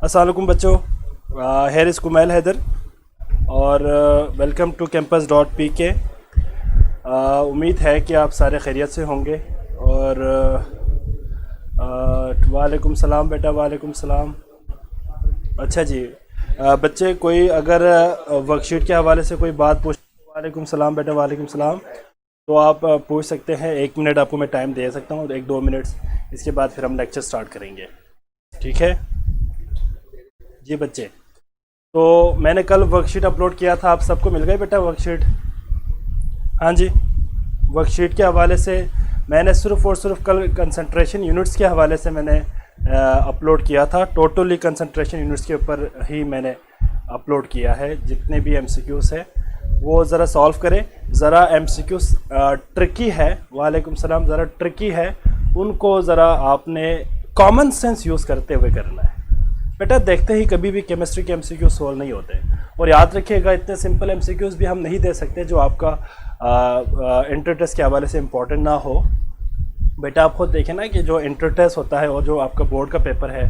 अस्सलाम वालेकुम बच्चों, हेयर इज़ कुमैल हैदर और welcome to campus dot P K. उम्मीद है कि आप सारे खैरियत से होंगे और वालेकुम सलाम बेटा, वालेकुम सलाम। अच्छा जी, बच्चे कोई अगर वर्कशीट के हवाले से कोई बात पूछ, वालेकुम सलाम बेटा, वालेकुम सलाम, तो आप पूछ सकते हैं। 1 मिनट आपको मैं टाइम दे सकता हूँ, 1-2 मिनट्स, इसके बाद फिर हम लेक्चर स्टार्ट करेंगे, ठीक है जी बच्चे। तो मैंने कल वर्कशीट अपलोड किया था, आप सबको मिल गए बेटा वर्कशीट? हाँ जी, वर्कशीट के हवाले से मैंने सिर्फ और सिर्फ कल कंसंट्रेशन यूनिट्स के हवाले से मैंने अपलोड किया था। टोटली कंसंट्रेशन यूनिट्स के ऊपर ही मैंने अपलोड किया है। जितने भी एमसीक्यूज़ है वो ज़रा सॉल्व करें। ज़रा एमसीक्यूज़ ट्रिकी है, वालेकुम सलाम, ज़रा ट्रिकी है, उनको ज़रा आपने कॉमन सेंस यूज़ करते हुए करना है बेटा। देखते ही कभी भी केमिस्ट्री के एमसीक्यू सोल्व नहीं होते। और याद रखिएगा, इतने सिंपल एमसीक्यूज़ भी हम नहीं दे सकते जो आपका इंटर टेस्ट के हवाले से इम्पोर्टेंट ना हो। बेटा आप खुद देखें ना कि जो इंटर टेस्ट होता है और जो आपका बोर्ड का पेपर है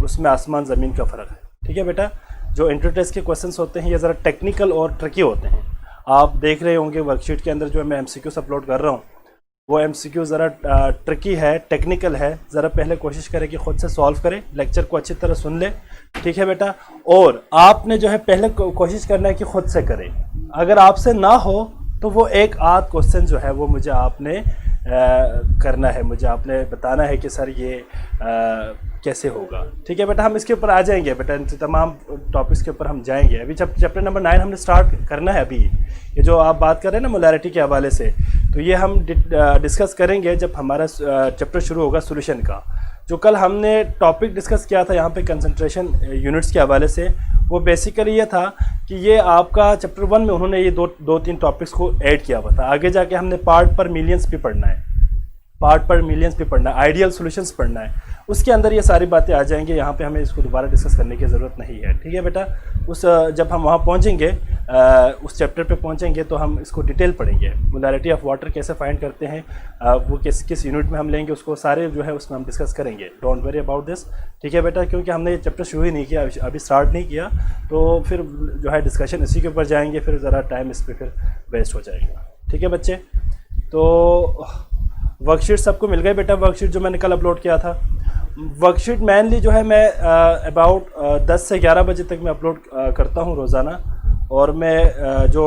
उसमें आसमान ज़मीन का फ़र्क है, ठीक है बेटा। जो इंटर टेस्ट के क्वेश्चंस होते हैं ये ज़रा टेक्निकल और ट्रिकी होते हैं। आप देख रहे होंगे वर्कशीट के अंदर जो मैं एमसीक्यूज़ अपलोड कर रहा हूँ वो एमसीक्यू ज़रा ट्रिकी है, टेक्निकल है। ज़रा पहले कोशिश करें कि ख़ुद से सॉल्व करें, लेक्चर को अच्छी तरह सुन ले, ठीक है बेटा। और आपने जो है पहले कोशिश करना है कि ख़ुद से करें। अगर आपसे ना हो तो वो एक आध क्वेश्चन जो है वो मुझे आपने करना है, मुझे आपने बताना है कि सर ये कैसे होगा, ठीक है बेटा। हम इसके ऊपर आ जाएंगे बेटा, इन तमाम टॉपिक्स के ऊपर हम जाएंगे। अभी जब चैप्टर नंबर 9 हमने स्टार्ट करना है। अभी ये जो आप बात कर रहे हैं ना मोलैरिटी के हवाले से, तो ये हम डिस्कस करेंगे जब हमारा चैप्टर शुरू होगा सोल्यूशन का। जो कल हमने टॉपिक डिस्कस किया था यहाँ पे कंसंट्रेशन यूनिट्स के हवाले से, वो बेसिकली ये था कि ये आपका चैप्टर 1 में उन्होंने ये दो तीन टॉपिक्स को ऐड किया हुआ था। आगे जाके हमने पार्ट पर मिलियंस भी पढ़ना है, पार्ट पर मिलियंस भी पढ़ना है, आइडियल सॉल्यूशंस पढ़ना है। उसके अंदर ये सारी बातें आ जाएंगी। यहाँ पे हमें इसको दोबारा डिस्कस करने की ज़रूरत नहीं है, ठीक है बेटा। जब हम वहाँ पहुँचेंगे, उस चैप्टर पे पहुँचेंगे तो हम इसको डिटेल पढ़ेंगे। मोलैरिटी ऑफ वाटर कैसे फाइंड करते हैं, वो किस यूनिट में हम लेंगे, उसको सारे जो है उसमें हम डिस्कस करेंगे। डोंट वरी अबाउट दिस, ठीक है बेटा। क्योंकि हमने ये चैप्टर शुरू ही नहीं किया, अभी स्टार्ट नहीं किया, तो फिर जो है डिस्कशन इसी के ऊपर जाएंगे, फिर ज़रा टाइम इस पर फिर वेस्ट हो जाएगा, ठीक है बच्चे। तो वर्कशीट सबको मिल गए बेटा? वर्कशीट जो मैंने कल अपलोड किया था, वर्कशीट मेनली जो है मैं अबाउट 10 से 11 बजे तक मैं अपलोड करता हूँ रोज़ाना। और मैं जो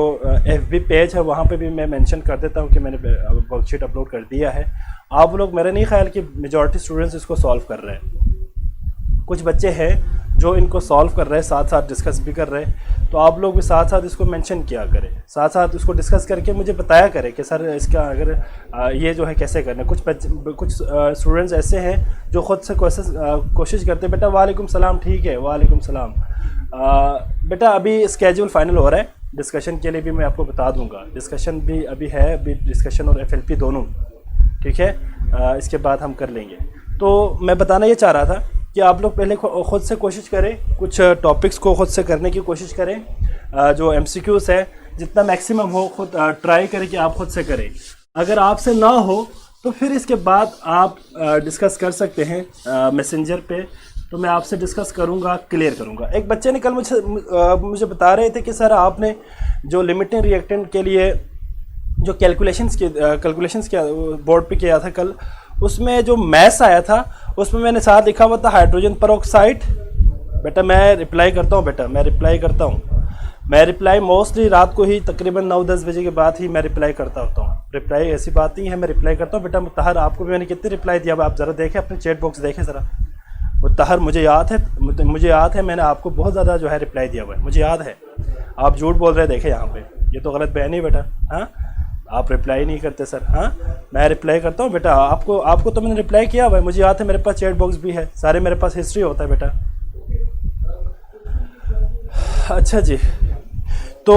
FB पेज है वहाँ पे भी मैं मेंशन कर देता हूँ कि मैंने वर्कशीट अपलोड कर दिया है। आप लोग, मेरा नहीं ख्याल कि मेजॉरिटी स्टूडेंट्स इसको सॉल्व कर रहे हैं। कुछ बच्चे हैं जो इनको सॉल्व कर रहे हैं, साथ साथ डिस्कस भी कर रहे हैं। तो आप लोग भी साथ साथ इसको मेंशन किया करें, साथ साथ इसको डिस्कस करके मुझे बताया करें कि सर इसका अगर ये जो है कैसे करना है। कुछ स्टूडेंट्स ऐसे हैं जो ख़ुद से कोशिश करते हैं। बेटा वालेकुम सलाम, ठीक है, वालेकुम सलाम। बेटा अभी स्केड्यूल फाइनल हो रहा है, डिस्कशन के लिए भी मैं आपको बता दूँगा। डिस्कशन भी अभी है, अभी डिस्कशन और FLP दोनों, ठीक है। इसके बाद हम कर लेंगे। तो मैं बताना ये चाह रहा था कि आप लोग पहले ख़ुद से कोशिश करें, कुछ टॉपिक्स को ख़ुद से करने की कोशिश करें। जो MCQs है जितना मैक्सिमम हो खुद ट्राई करें कि आप ख़ुद से करें। अगर आपसे ना हो तो फिर इसके बाद आप डिस्कस कर सकते हैं मैसेंजर पे, तो मैं आपसे डिस्कस करूँगा, क्लियर करूँगा। एक बच्चे ने कल मुझे बता रहे थे कि सर आपने जो लिमिटिंग रिएक्टेंट के लिए जो कैलकुलेशंस के बोर्ड पे किया था कल, उसमें जो मैथ्स आया था उसमें मैंने साथ लिखा हुआ था हाइड्रोजन परऑक्साइड। बेटा मैं रिप्लाई करता हूँ, बेटा मैं रिप्लाई करता हूँ। मैं रिप्लाई मोस्टली रात को ही तकरीबन 9-10 बजे के बाद ही मैं रिप्लाई करता होता हूँ। रिप्लाई ऐसी बात नहीं है, मैं रिप्लाई करता हूँ। बेटा मुत्तहर, आपको भी मैंने कितनी रिप्लाई दिया, आप ज़रा देखें अपने चैट बॉक्स देखें ज़रा। मुत्तहर मुझे याद है मैंने आपको बहुत ज़्यादा जो है रिप्लाई दिया हुआ है, मुझे याद है। आप झूठ बोल रहे, देखें यहाँ पर, ये तो गलत बयानी है बेटा। हाँ, आप रिप्लाई नहीं करते सर। हाँ, मैं रिप्लाई करता हूँ बेटा, आपको तो मैंने रिप्लाई किया भाई, मुझे याद है, मेरे पास चैट बॉक्स भी है, सारे मेरे पास हिस्ट्री होता है बेटा। अच्छा जी, तो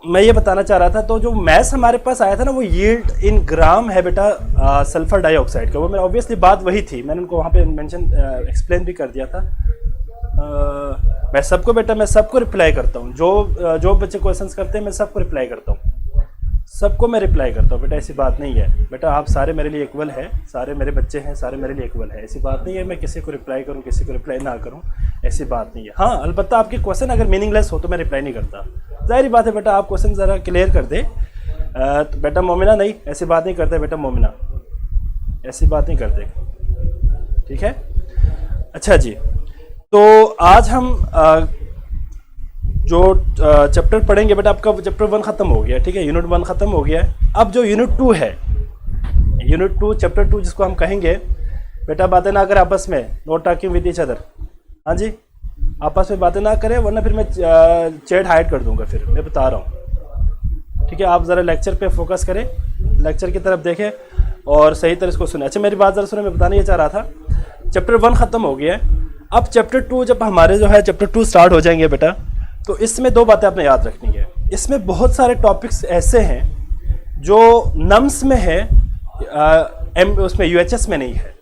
मैं ये बताना चाह रहा था, तो जो मैथ्स हमारे पास आया था ना वो यील्ड इन ग्राम है बेटा सल्फर डाइऑक्साइड का। वो मेरा ऑब्वियसली बात वही थी, मैंने उनको वहाँ पे मेंशन एक्सप्लेन भी कर दिया था। मैं सबको रिप्लाई करता हूँ, जो बच्चे क्वेश्चंस करते हैं मैं सबको रिप्लाई करता हूँ। सबको मैं रिप्लाई करता हूँ बेटा, ऐसी बात नहीं है बेटा, आप सारे मेरे लिए इक्वल है, सारे मेरे बच्चे हैं, सारे मेरे लिए इक्वल है, ऐसी बात नहीं है मैं किसी को रिप्लाई करूँ किसी को रिप्लाई ना करूँ, ऐसी बात नहीं है। हाँ अलबत्ता आपके क्वेश्चन अगर मीनिंगलेस हो तो मैं रिप्लाई नहीं करता, जाहिर बात है बेटा, आप क्वेश्चन ज़रा क्लियर कर दे। तो बेटा मोमिना नहीं, ऐसी बात नहीं करते बेटा, मोमिना ऐसी बात नहीं करते, ठीक है। अच्छा जी, तो आज हम जो चैप्टर पढ़ेंगे बेटा, आपका चैप्टर 1 ख़त्म हो गया, ठीक है, यूनिट 1 ख़त्म हो गया है। अब जो यूनिट 2 है, यूनिट 2 चैप्टर 2 जिसको हम कहेंगे बेटा, बातें ना करें आपस में, note talking with each other, हाँ जी, आपस में बातें ना करें वरना फिर मैं चैट हाइड कर दूंगा, फिर मैं बता रहा हूँ, ठीक है। आप ज़रा लेक्चर पे फोकस करें, लेक्चर की तरफ देखें और सही तरह इसको सुने। अच्छा मेरी बात ज़रा सुने, मैं बताना ये चाह रहा था, चैप्टर 1 ख़त्म हो गया है, अब चैप्टर 2 जब हमारे जो है चैप्टर 2 स्टार्ट हो जाएंगे बेटा, तो इसमें 2 बातें आपने याद रखनी है। इसमें बहुत सारे टॉपिक्स ऐसे हैं जो नम्स में है, उसमें यूएचएस में नहीं है,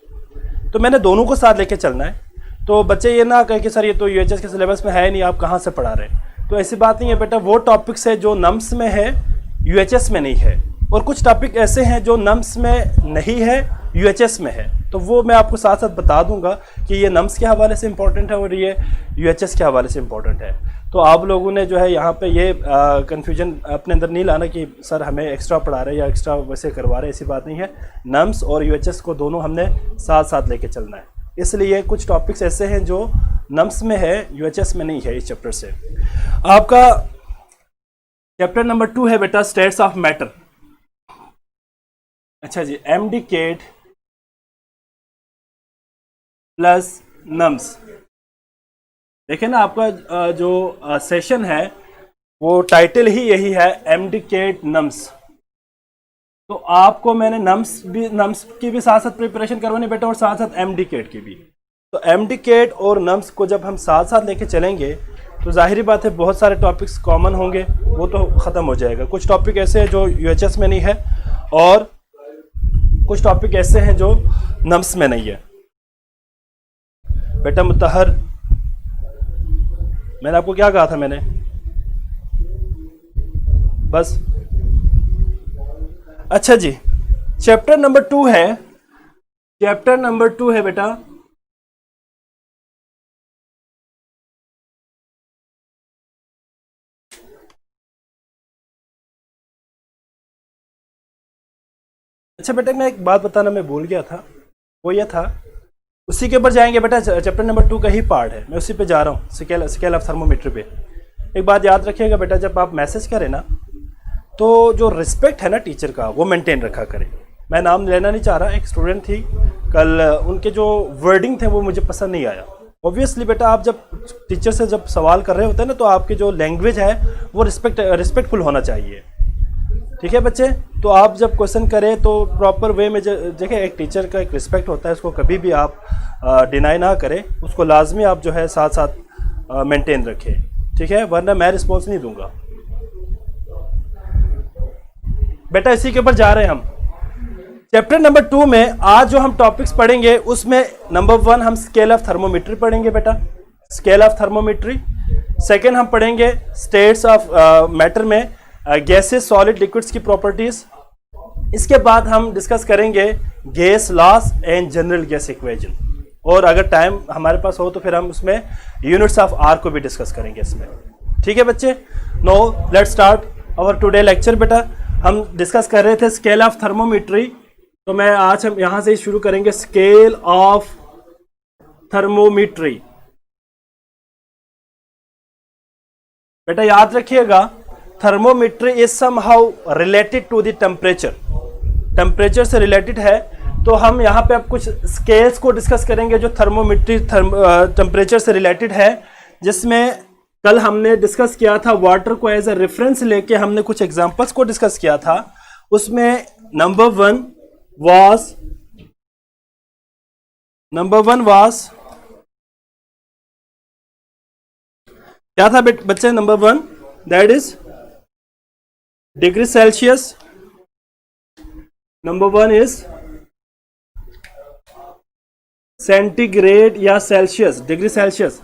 तो मैंने दोनों को साथ लेके चलना है। तो बच्चे ये ना कहें कि सर ये तो यूएचएस के सिलेबस में है नहीं, आप कहाँ से पढ़ा रहे हैं, तो ऐसी बात नहीं है बेटा, वो टॉपिक्स है जो नम्स में है, यूएचएस में नहीं है, और कुछ टॉपिक ऐसे हैं जो नम्स में नहीं है, यूएचएस में है, तो वो मैं आपको साथ साथ बता दूंगा कि ये नम्स के हवाले से इंपॉर्टेंट है और ये यूएचएस के हवाले से इंपॉर्टेंट है। तो आप लोगों ने जो है यहाँ पे ये कन्फ्यूजन अपने अंदर नहीं लाना कि सर हमें एक्स्ट्रा पढ़ा रहे हैं या एक्स्ट्रा वैसे करवा रहे हैं, ऐसी बात नहीं है। नम्स और यूएचएस को दोनों हमने साथ साथ लेके चलना है, इसलिए कुछ टॉपिक्स ऐसे हैं जो नम्स में है, यूएचएस में नहीं है। इस चैप्टर से आपका चैप्टर नंबर 2 है बेटा, स्टेट्स ऑफ मैटर। अच्छा जी, एमडीकेट प्लस नम्स, देखिए ना आपका जो सेशन है वो टाइटल ही यही है, एमडीकेट नम्स। तो आपको मैंने नम्स की भी साथ साथ प्रिपरेशन करवानी बेटा, और साथ साथ एमडीकेट की भी। तो एमडीकेट और नम्स को जब हम साथ साथ लेके चलेंगे तो जाहिर बात है बहुत सारे टॉपिक्स कॉमन होंगे, वो तो ख़त्म हो जाएगा। कुछ टॉपिक ऐसे हैं जो यूएचएस में नहीं है और कुछ टॉपिक ऐसे हैं जो नम्स में नहीं है। बेटा मुतहर, मैंने आपको क्या कहा था, मैंने बस। अच्छा जी, चैप्टर नंबर 2 है, चैप्टर नंबर 2 है बेटा, अच्छा बेटा मैं एक बात बताना मैं भूल गया था, वो ये था, उसी के ऊपर जाएंगे बेटा, चैप्टर नंबर 2 का ही पार्ट है, मैं उसी पे जा रहा हूँ, स्केल ऑफ थर्मोमीटर पे। एक बात याद रखिएगा बेटा, जब आप मैसेज करें ना तो जो रिस्पेक्ट है ना टीचर का वो मेंटेन रखा करें। मैं नाम लेना नहीं चाह रहा, एक स्टूडेंट थी कल, उनके जो वर्डिंग थे वो मुझे पसंद नहीं आया। ऑब्वियसली बेटा आप जब टीचर से जब सवाल कर रहे होते हैं ना, तो आपकी जो लैंग्वेज है वो रिस्पेक्टफुल होना चाहिए, ठीक है बच्चे। तो आप जब क्वेश्चन करें तो प्रॉपर वे में, देखिए एक टीचर का एक रिस्पेक्ट होता है, उसको कभी भी आप डिनाई ना करें, उसको लाजमी आप जो है साथ साथ मेंटेन रखें, ठीक है, वरना मैं रिस्पॉन्स नहीं दूंगा बेटा। इसी के ऊपर जा रहे हैं हम चैप्टर नंबर 2 में। आज जो हम टॉपिक्स पढ़ेंगे उसमें नंबर 1 हम स्केल ऑफ थर्मोमीटर पढ़ेंगे बेटा, स्केल ऑफ थर्मोमीट्री। सेकेंड हम पढ़ेंगे स्टेट्स ऑफ मैटर में गैसेस, सॉलिड, लिक्विड्स की प्रॉपर्टीज। इसके बाद हम डिस्कस करेंगे gas laws and general gas equation, और अगर टाइम हमारे पास हो तो फिर हम उसमें यूनिट्स ऑफ आर को भी डिस्कस करेंगे इसमें, ठीक है बच्चे। No let's start our today lecture बेटा। हम डिस्कस कर रहे थे स्केल ऑफ थर्मोमीट्री, तो मैं आज हम यहां से शुरू करेंगे स्केल ऑफ थर्मोमीट्री। बेटा याद रखिएगा, thermometry is somehow related to the temperature, temperature से रिलेटेड है। तो हम यहाँ पे अब कुछ स्केल्स को डिस्कस करेंगे जो थर्मोमीट्री टेम्परेचर से रिलेटेड है, जिसमें कल हमने डिस्कस किया था वाटर को एज ए रेफरेंस लेके हमने कुछ एग्जांपल्स को डिस्कस किया था। उसमें नंबर वन वाज क्या था बच्चे? Number 1 that is degree Celsius. Number 1 is centigrade या सेल्सियस, डिग्री सेल्सियस,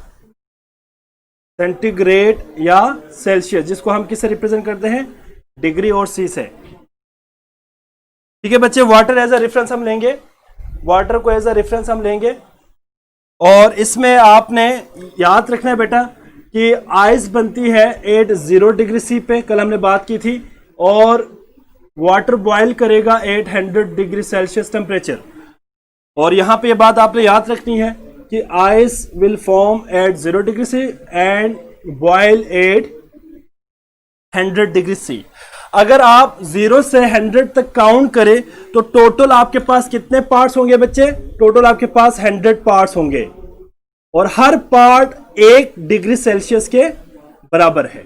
सेंटीग्रेड या सेल्सियस, जिसको हम किससे रिप्रेजेंट करते हैं? डिग्री और सी से। ठीक है बच्चे, वाटर एज अ रेफरेंस हम लेंगे, वाटर को एज अ रेफरेंस हम लेंगे। और इसमें आपने याद रखना है बेटा कि आइस बनती है 80 डिग्री सी पे, कल हमने बात की थी, और वाटर बॉयल करेगा 800 डिग्री सेल्सियस टेम्परेचर। और यहां पे ये बात आपने याद रखनी है कि ice will form at 0 degree C and boil at 100 degree C. अगर आप 0 से 100 तक काउंट करें तो टोटल आपके पास कितने पार्ट्स होंगे बच्चे? टोटल आपके पास 100 पार्ट्स होंगे, और हर पार्ट 1 डिग्री सेल्सियस के बराबर है।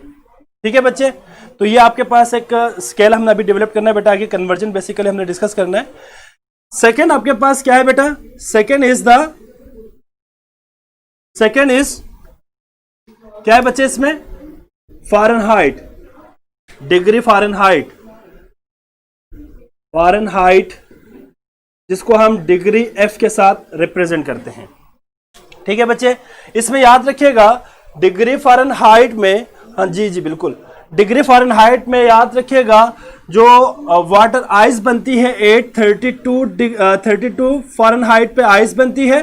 ठीक है बच्चे, तो ये आपके पास एक स्केल हमने अभी डेवलप करना है बेटा, आगे कन्वर्जन बेसिकली हमने डिस्कस करना है। सेकेंड आपके पास क्या है बेटा? सेकेंड इज क्या है बच्चे इसमें? फ़ारेनहाइट, डिग्री फ़ारेनहाइट जिसको हम डिग्री एफ के साथ रिप्रेजेंट करते हैं। ठीक है बच्चे, इसमें याद रखिएगा डिग्री फ़ारेनहाइट में, हाँ जी बिल्कुल, डिग्री फ़ारेनहाइट में याद रखिएगा जो वाटर आइस बनती है 832 फ़ारेनहाइट पे आइस बनती है,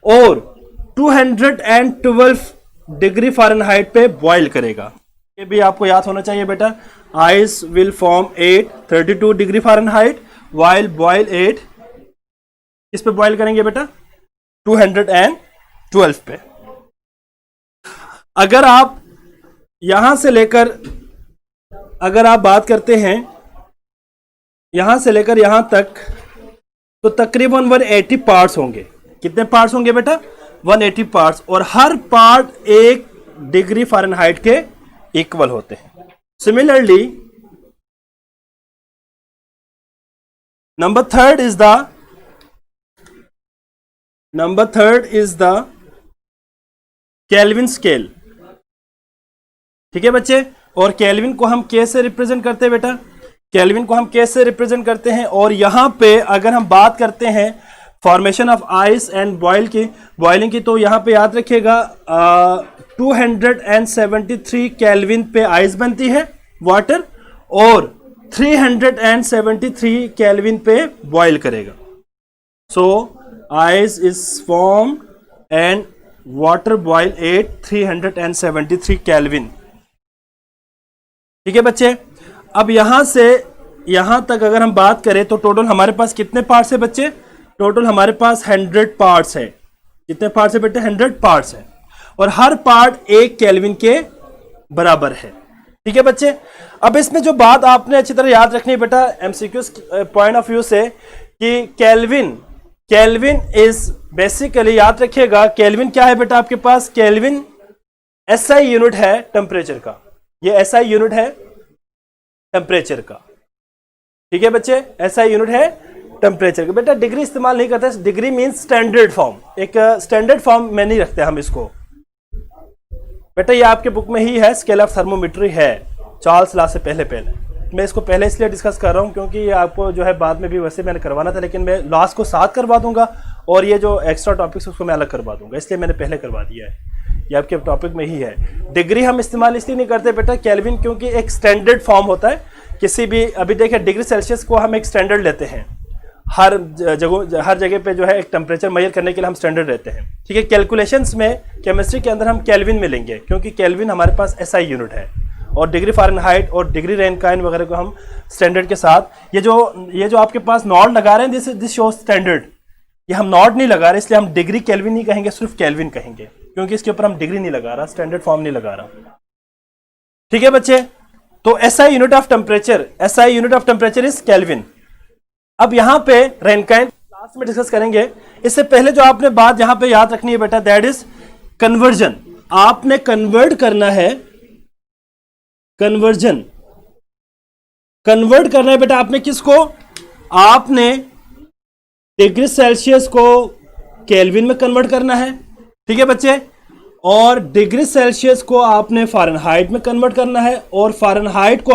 और 212 डिग्री फ़ारेनहाइट पे बॉयल करेगा। ये भी आपको याद होना चाहिए बेटा। Ice will form 832 degree Fahrenheit while boil 8, किस पे बॉयल करेंगे बेटा? 212 पे। अगर आप यहां से लेकर, अगर आप बात करते हैं यहां से लेकर यहां तक, तो तकरीबन 180 पार्ट्स होंगे। कितने पार्ट्स होंगे बेटा? 180 पार्ट्स, और हर पार्ट 1 डिग्री फ़ारेनहाइट के इक्वल होते हैं। Similarly number third is the kelvin scale. ठीक है बच्चे, और केल्विन को हम के से रिप्रेजेंट करते हैं बेटा, केल्विन को हम के से रिप्रेजेंट करते हैं। और यहां पे अगर हम बात करते हैं formation of ice and boiling की, तो यहां पे याद रखिएगा 273 केल्विन पे आइस बनती है वाटर, और 373 केल्विन पे बॉयल करेगा। So ice is form and water boil at 373 Kelvin. ठीक है बच्चे, अब यहां से यहां तक अगर हम बात करें तो टोटल हमारे पास कितने पार्ट्स है बच्चे? टोटल हमारे पास 100 पार्ट्स है। कितने पार्ट्स है बेटे? 100 पार्ट्स है, और हर पार्ट 1 केल्विन के बराबर है। ठीक है बच्चे, अब इसमें जो बात आपने अच्छी तरह याद रखनी है बेटा एमसीक्यू पॉइंट ऑफ व्यू से, कि केल्विन इज बेसिकली, याद रखिएगा केल्विन क्या है बेटा आपके पास? केल्विन एसआई यूनिट है टेम्परेचर का, ये एसआई यूनिट है टेम्परेचर का। ठीक है बच्चे, एसआई यूनिट है टेम्परेचर का। बेटा डिग्री इस्तेमाल नहीं करते, डिग्री मींस स्टैंडर्ड फॉर्म, एक स्टैंडर्ड फॉर्म में नहीं रखते हम इसको बेटा। ये आपके बुक में ही है, स्केल ऑफ थर्मोमीट्री है, चार्ल्स लॉ से पहले। मैं इसको पहले इसलिए डिस्कस कर रहा हूँ क्योंकि ये आपको जो है बाद में भी वैसे मैंने करवाना था, लेकिन मैं लॉस को साथ करवा दूंगा और ये जो एक्स्ट्रा टॉपिक्स उसको मैं अलग करवा दूंगा, इसलिए मैंने पहले करवा दिया है। ये आपके टॉपिक में ही है। डिग्री हम इस्तेमाल इसलिए नहीं करते बेटा केल्विन, क्योंकि एक स्टैंडर्ड फॉर्म होता है किसी भी, अभी देखिए डिग्री सेल्सियस को हम एक स्टैंडर्ड लेते हैं, हर जगह पे जो है एक टेम्परेचर मेजर करने के लिए हम स्टैंडर्ड रहते हैं। ठीक है, कैलकुलेशंस में केमिस्ट्री के अंदर हम केल्विन में लेंगे, क्योंकि केल्विन हमारे पास एसआई यूनिट है, और डिग्री फ़ारेनहाइट और डिग्री रैंकाइन वगैरह को हम स्टैंडर्ड के साथ, ये जो आपके पास नॉट लगा रहे हैं दिस शो स्टैंडर्ड, ये हम नॉट नहीं लगा रहे, इसलिए हम डिग्री केल्विन नहीं कहेंगे, सिर्फ केल्विन कहेंगे, क्योंकि इसके ऊपर हम डिग्री नहीं लगा रहा, स्टैंडर्ड फॉर्म नहीं लगा रहा। ठीक है बच्चे, तो SI unit of temperature is kelvin. अब यहां पे रैंकाइन लास्ट में डिस्कस करेंगे, इससे पहले जो आपने बात यहां पे याद रखनी है बेटा, दैट इज कन्वर्जन। आपने कन्वर्ट करना है, कन्वर्ट करना है बेटा आपने किसको? आपने डिग्री सेल्सियस को केल्विन में कन्वर्ट करना है। ठीक है बच्चे, और डिग्री सेल्सियस को आपने फ़ारेनहाइट में कन्वर्ट करना है, और फ़ारेनहाइट को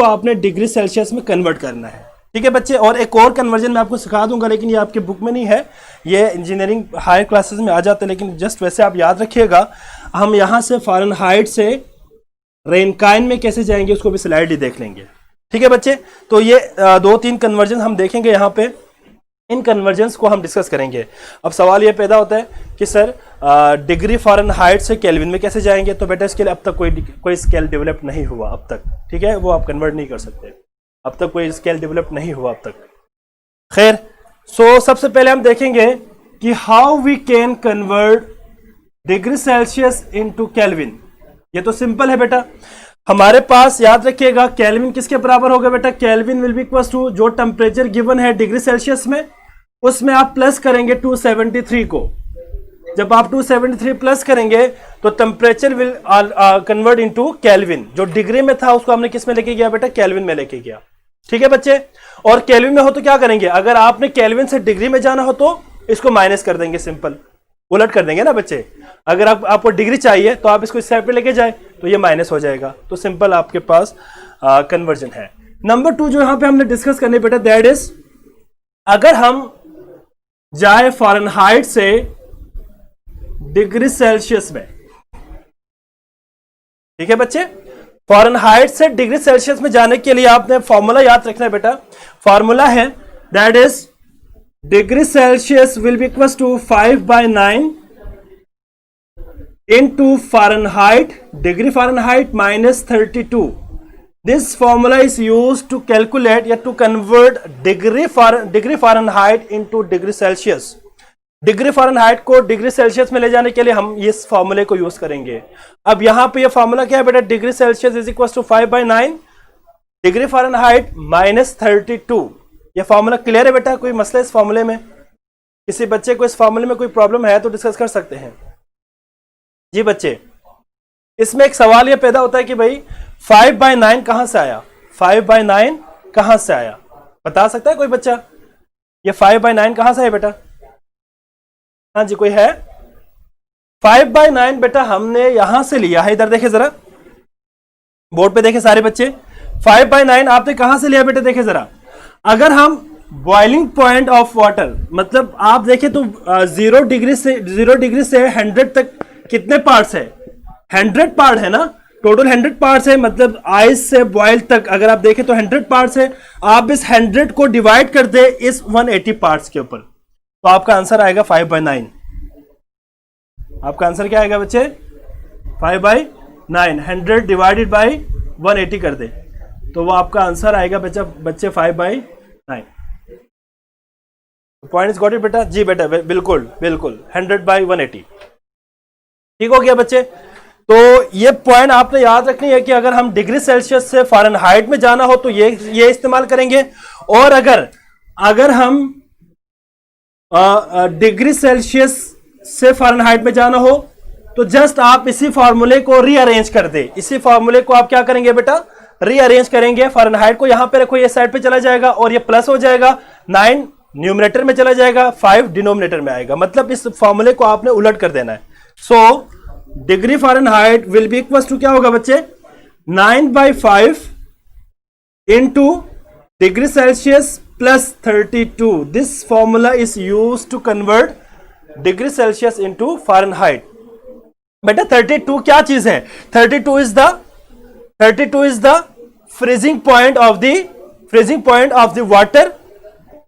आपने डिग्री सेल्सियस में कन्वर्ट करना है। ठीक है बच्चे, और एक और कन्वर्जन मैं आपको सिखा दूंगा, लेकिन ये आपके बुक में नहीं है, ये इंजीनियरिंग हायर क्लासेस में आ जाते हैं, लेकिन जस्ट वैसे आप याद रखिएगा। हम यहां से फ़ारेनहाइट से रैंकाइन में कैसे जाएंगे उसको भी स्लाइड ही देख लेंगे। ठीक है बच्चे, तो ये 2-3 कन्वर्जन हम देखेंगे यहाँ पे, इन कन्वर्जन्स को हम डिस्कस करेंगे। अब सवाल ये पैदा होता है कि सर डिग्री फ़ारेनहाइट से केल्विन में कैसे जाएंगे, तो बेटा इसके लिए अब तक कोई स्केल डेवलप नहीं हुआ अब तक, ठीक है, वो आप कन्वर्ट नहीं कर सकते, अब तक कोई स्केल डेवलप नहीं हुआ अब तक। खैर, सो सबसे पहले हम देखेंगे कि how we can convert degree Celsius into Kelvin. ये तो सिंपल है बेटा, हमारे पास याद रखिएगा केल्विन किसके बराबर होगा बेटा, Kelvin will be equal to जो टेम्परेचर गिवन है डिग्री सेल्सियस में, उसमें आप प्लस करेंगे 273 को। जब आप 273 प्लस करेंगे तो temperature will convert into kelvin. जो डिग्री में था उसको हमने किस में लेके गया बेटा, केल्विन में लेके गया। ठीक है बच्चे, और केल्विन में हो तो क्या करेंगे, अगर आपने केल्विन से डिग्री में जाना हो तो इसको माइनस कर देंगे, सिंपल उलट कर देंगे ना बच्चे। अगर आपको डिग्री चाहिए तो आप इसको इस साइड पे लेके जाए तो ये माइनस हो जाएगा, तो सिंपल आपके पास कन्वर्जन है। नंबर 2 जो यहां पे हमने डिस्कस करने बेटा, दैट इज अगर हम जाए फ़ारेनहाइट से डिग्री सेल्सियस में, ठीक है बच्चे, फ़ारेनहाइट से डिग्री सेल्सियस में जाने के लिए आपने फॉर्मूला याद रखना है बेटा। फॉर्मूला है that is degree Celsius will be equal to 5/9 into Fahrenheit, degree Fahrenheit minus 32. This formula is used to calculate या to convert degree Fahrenheit into degree Celsius. Degree Fahrenheit को डिग्री सेल्सियस में ले जाने के लिए हम इस फॉर्मूले को यूज करेंगे। अब यहां पे ये फॉर्मूला क्या है बेटा, degree Celsius is equal to 5/9 degree Fahrenheit minus 32। ये फॉर्मूला क्लियर है बेटा, कोई मसला इस फॉर्मूले में, किसी बच्चे को इस फॉर्मूले में कोई प्रॉब्लम है तो डिस्कस कर सकते हैं जी बच्चे। इसमें एक सवाल यह पैदा होता है कि भाई 5/9 कहां से आया, 5/9 कहां से आया, बता सकता है कोई बच्चा, ये 5/9 कहां से है बेटा? हाँ जी, कोई है? 5/9 बेटा हमने यहां से लिया है, इधर देखे जरा, बोर्ड पे देखे सारे बच्चे, 5/9 आपने कहां से लिया बेटा, देखे जरा। अगर हम बॉइलिंग पॉइंट ऑफ वाटर, मतलब आप देखें तो 0 डिग्री से 100 तक कितने पार्ट्स है, 100 पार्ट है ना, टोटल 100 पार्ट्स है, मतलब आइस से बॉयल तक अगर आप देखें तो 100 पार्ट्स है। आप इस 100 को डिवाइड कर दे इस 180 पार्ट्स के ऊपर, तो आपका आंसर आएगा 5/9। आपका आंसर क्या आएगा बच्चे, 5/9। 100 डिवाइडेड बाई 180 कर दे तो वो आपका आंसर आएगा बच्चे 5/9। पॉइंट इज गॉट इट बेटा? जी बेटा, बिल्कुल बिल्कुल, 100/180। ठीक हो गया बच्चे। तो ये पॉइंट आपने याद रखनी है कि अगर हम डिग्री सेल्सियस से फ़ारेनहाइट में जाना हो तो ये इस्तेमाल करेंगे, और अगर हम डिग्री सेल्सियस से फ़ारेनहाइट में जाना हो तो जस्ट आप इसी फॉर्मूले को रीअरेंज कर दे। इसी फॉर्मूले को आप क्या करेंगे बेटा, रीअरेंज करेंगे। फ़ारेनहाइट को यहां पे रखो, ये साइड पे चला जाएगा और ये प्लस हो जाएगा, 9 न्यूमरेटर में चला जाएगा, 5 डिनोमिनेटर में आएगा, मतलब इस फॉर्मूले को आपने उलट कर देना है। So degree Fahrenheit will be equal to क्या होगा बच्चे, 9/5 into degree Celsius plus 32। This formula is use to convert degree Celsius into Fahrenheit. बेटा 32 क्या चीज है, 32 is the freezing point of the water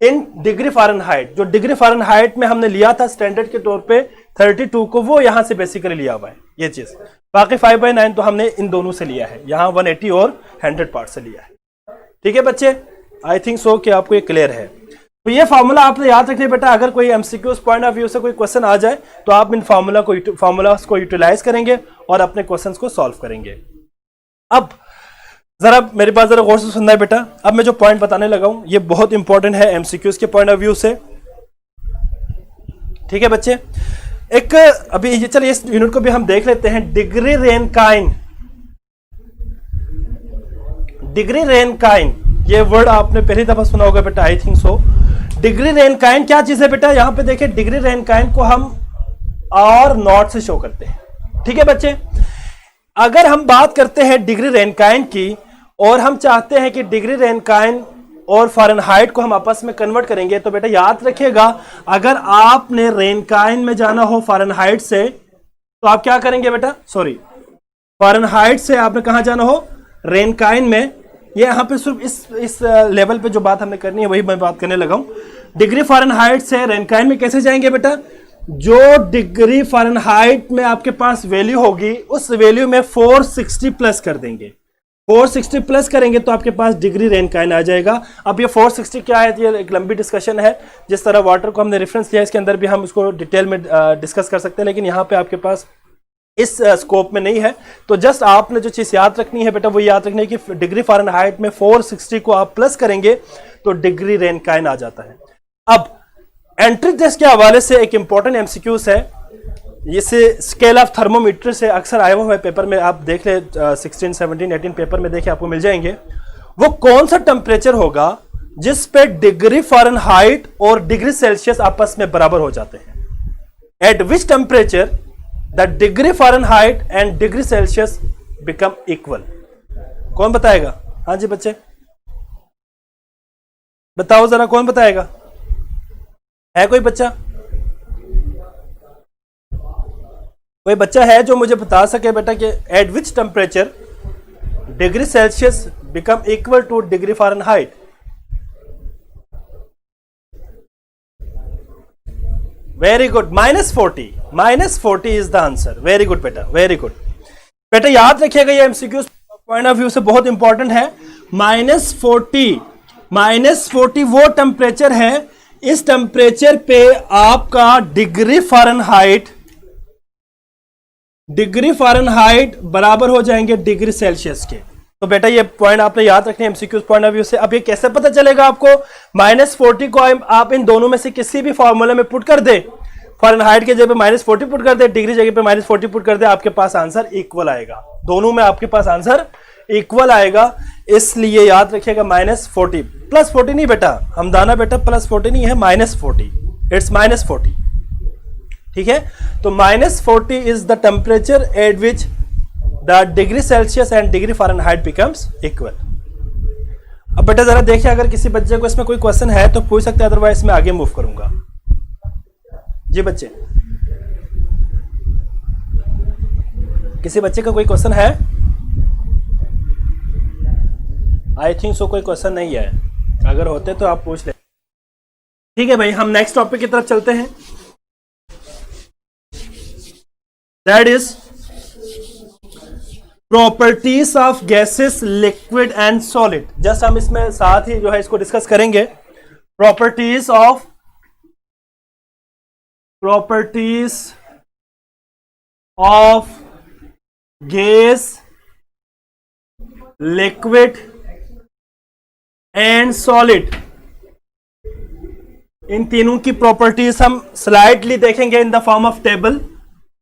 in degree Fahrenheit. जो degree Fahrenheit में हमने लिया था स्टैंडर्ड के तौर पे 32 को, वो यहां से बेसिकली लिया हुआ है ये चीज। बाकी 5/9 तो हमने इन दोनों से लिया है, यहां 180 और 100 पार्ट से लिया है। ठीक है बच्चे, आई थिंक सो कि आपको ये क्लियर है। तो ये फॉर्मूला आपने याद रखना बेटा, अगर कोई एमसीक्यूज पॉइंट ऑफ व्यू से कोई क्वेश्चन आ जाए तो आप इन फॉर्मूलास को यूटिलाइज करेंगे और अपने क्वेश्चंस को सॉल्व करेंगे। अब जरा मेरे पास जरा गौर से सुनना है बेटा, अब मैं जो पॉइंट बताने लगा हूं ये बहुत इंपॉर्टेंट है एमसीक्यूज के पॉइंट ऑफ व्यू से। ठीक है बच्चे, एक अभी ये चलिए इस यूनिट को भी हम देख लेते हैं। डिग्री रेनकाइन, ये वर्ड आपने पहली दफा सुना होगा बेटा, आई थिंक सो। डिग्री रेनकाइन क्या चीज है बेटा, यहां पे देखिए डिग्री रेनकाइन को हम और नॉट से शो करते हैं। ठीक है बच्चे, अगर हम बात करते हैं डिग्री रेनकाइन की और हम चाहते हैं कि डिग्री रेनकाइन और फ़ारेनहाइट को हम आपस में कन्वर्ट करेंगे, तो बेटा याद रखिएगा अगर आपने रेनकाइन में जाना हो फ़ारेनहाइट से तो आप क्या करेंगे बेटा, सॉरी फ़ारेनहाइट से आपने कहां जाना हो, रेनकाइन में, ये यहाँ पे सिर्फ इस लेवल पे जो बात हमने करनी है वही मैं बात करने लगा हूँ। डिग्री फ़ारेनहाइट से रैनकाइन में कैसे जाएंगे बेटा? जो डिग्री फ़ारेनहाइट में आपके पास वैल्यू होगी उस वैल्यू में 460 प्लस कर देंगे। 460 प्लस करेंगे तो आपके पास डिग्री रैनकाइन आ जाएगा। अब ये 460 क्या है, ये एक लंबी डिस्कशन है। जिस तरह वाटर को हमने रेफरेंस लिया इसके अंदर भी हम उसको डिटेल में डिस्कस कर सकते हैं, लेकिन यहाँ पे आपके पास इस स्कोप में नहीं है। तो जस्ट आपने जो चीज़ याद रखनी है बेटा वो याद रखनी है कि डिग्री फ़ारेनहाइट में 460 को आप प्लस करेंगे तो डिग्री रैनकाइन आ जाता है। अब एंट्री टेस्ट के हवाले से एक इंपॉर्टेंट एमसीक्यूज है, इसे स्केल ऑफ थर्मोमीटर से अक्सर आया हुआ है पेपर में, आप देख ले 16, 17, 18 पेपर में देखिए आपको मिल जाएंगे। वो कौन सा टेम्परेचर होगा जिस पे डिग्री फ़ारेनहाइट और डिग्री सेल्सियस आपस में बराबर हो जाते हैं? Eight which temperature the degree Fahrenheit and degree Celsius become equal? कौन बताएगा? हाँ जी बच्चे बताओ जरा, कौन बताएगा? है कोई बच्चा? कोई बच्चा है जो मुझे बता सके बेटा कि eight which temperature degree Celsius become equal two degree Fahrenheit? Very good, -40। -40 is the answer. Very good बेटा, वेरी गुड बेटा। याद रखिएगा ये एमसीक्यू पॉइंट ऑफ व्यू से बहुत इंपॉर्टेंट है। -40 वो टेम्परेचर है, इस टेम्परेचर पे आपका डिग्री फ़ारेनहाइट बराबर हो जाएंगे डिग्री सेल्सियस के। तो बेटा ये पॉइंट आपने याद रखने एमसीक्यू पॉइंट ऑफ व्यू से। अब ये कैसे पता चलेगा आपको? -40 को आप इन दोनों में से किसी भी फॉर्मूले में पुट कर दे, फ़ारेनहाइट के जगह पे -40 पुट कर दे, डिग्री जगह पे -40 पुट कर दे, आपके पास आंसर इक्वल आएगा। दोनों में आपके पास आंसर इक्वल आएगा। इसलिए याद रखिएगा -40, +40 नहीं बेटा, हमदाना बेटा +40 नहीं है, -40, इट्स -40। ठीक है, तो -40 is the temperature at which the degree Celsius and degree Fahrenheit becomes equal. अब बेटा जरा देखिए, अगर किसी बच्चे को इसमें कोई क्वेश्चन है तो पूछ सकते हैं, अदरवाइज मैं आगे मूव करूंगा। जी बच्चे, किसी बच्चे का कोई क्वेश्चन है? आई थिंक सो कोई क्वेश्चन नहीं है, अगर होते तो आप पूछ ले। ठीक है भाई, हम नेक्स्ट टॉपिक की तरफ चलते हैं। That is properties of gases, liquid and solid. Just हम इसमें साथ ही जो है इसको डिस्कस करेंगे। Properties of gas, liquid and solid, इन तीनों की प्रॉपर्टीज हम स्लाइडली देखेंगे in the form of table.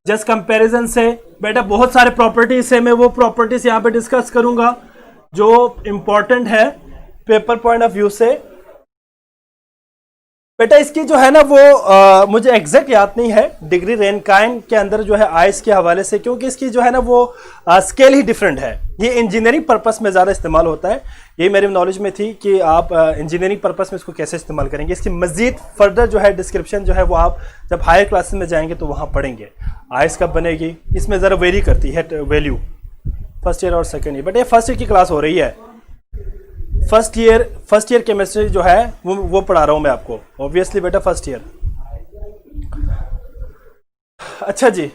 Just comparison से बेटा बहुत सारे प्रॉपर्टीज है, मैं वो प्रॉपर्टीज यहां पे डिस्कस करूंगा जो इंपॉर्टेंट है पेपर पॉइंट ऑफ व्यू से। बेटा इसकी जो है ना वो मुझे एग्जैक्ट याद नहीं है डिग्री रैनकाइन के अंदर जो है आइस के हवाले से, क्योंकि इसकी जो है ना वो स्केल ही डिफरेंट है। ये इंजीनियरिंग पर्पस में ज़्यादा इस्तेमाल होता है। ये मेरी नॉलेज में थी कि आप इंजीनियरिंग पर्पस में इसको कैसे इस्तेमाल करेंगे। इसकी मज़ीद फर्दर जो है डिस्क्रिप्शन जो है वो आप जब हायर क्लासेस में जाएंगे तो वहाँ पढ़ेंगे। आइस कब बनेगी इसमें ज़रा वेरी करती है वैल्यू, फर्स्ट ईयर और सेकेंड ईयर। बट ये फर्स्ट ईयर की क्लास हो रही है, फर्स्ट ईयर केमिस्ट्री जो है वो पढ़ा रहा हूं मैं आपको, ऑब्वियसली बेटा फर्स्ट ईयर। अच्छा जी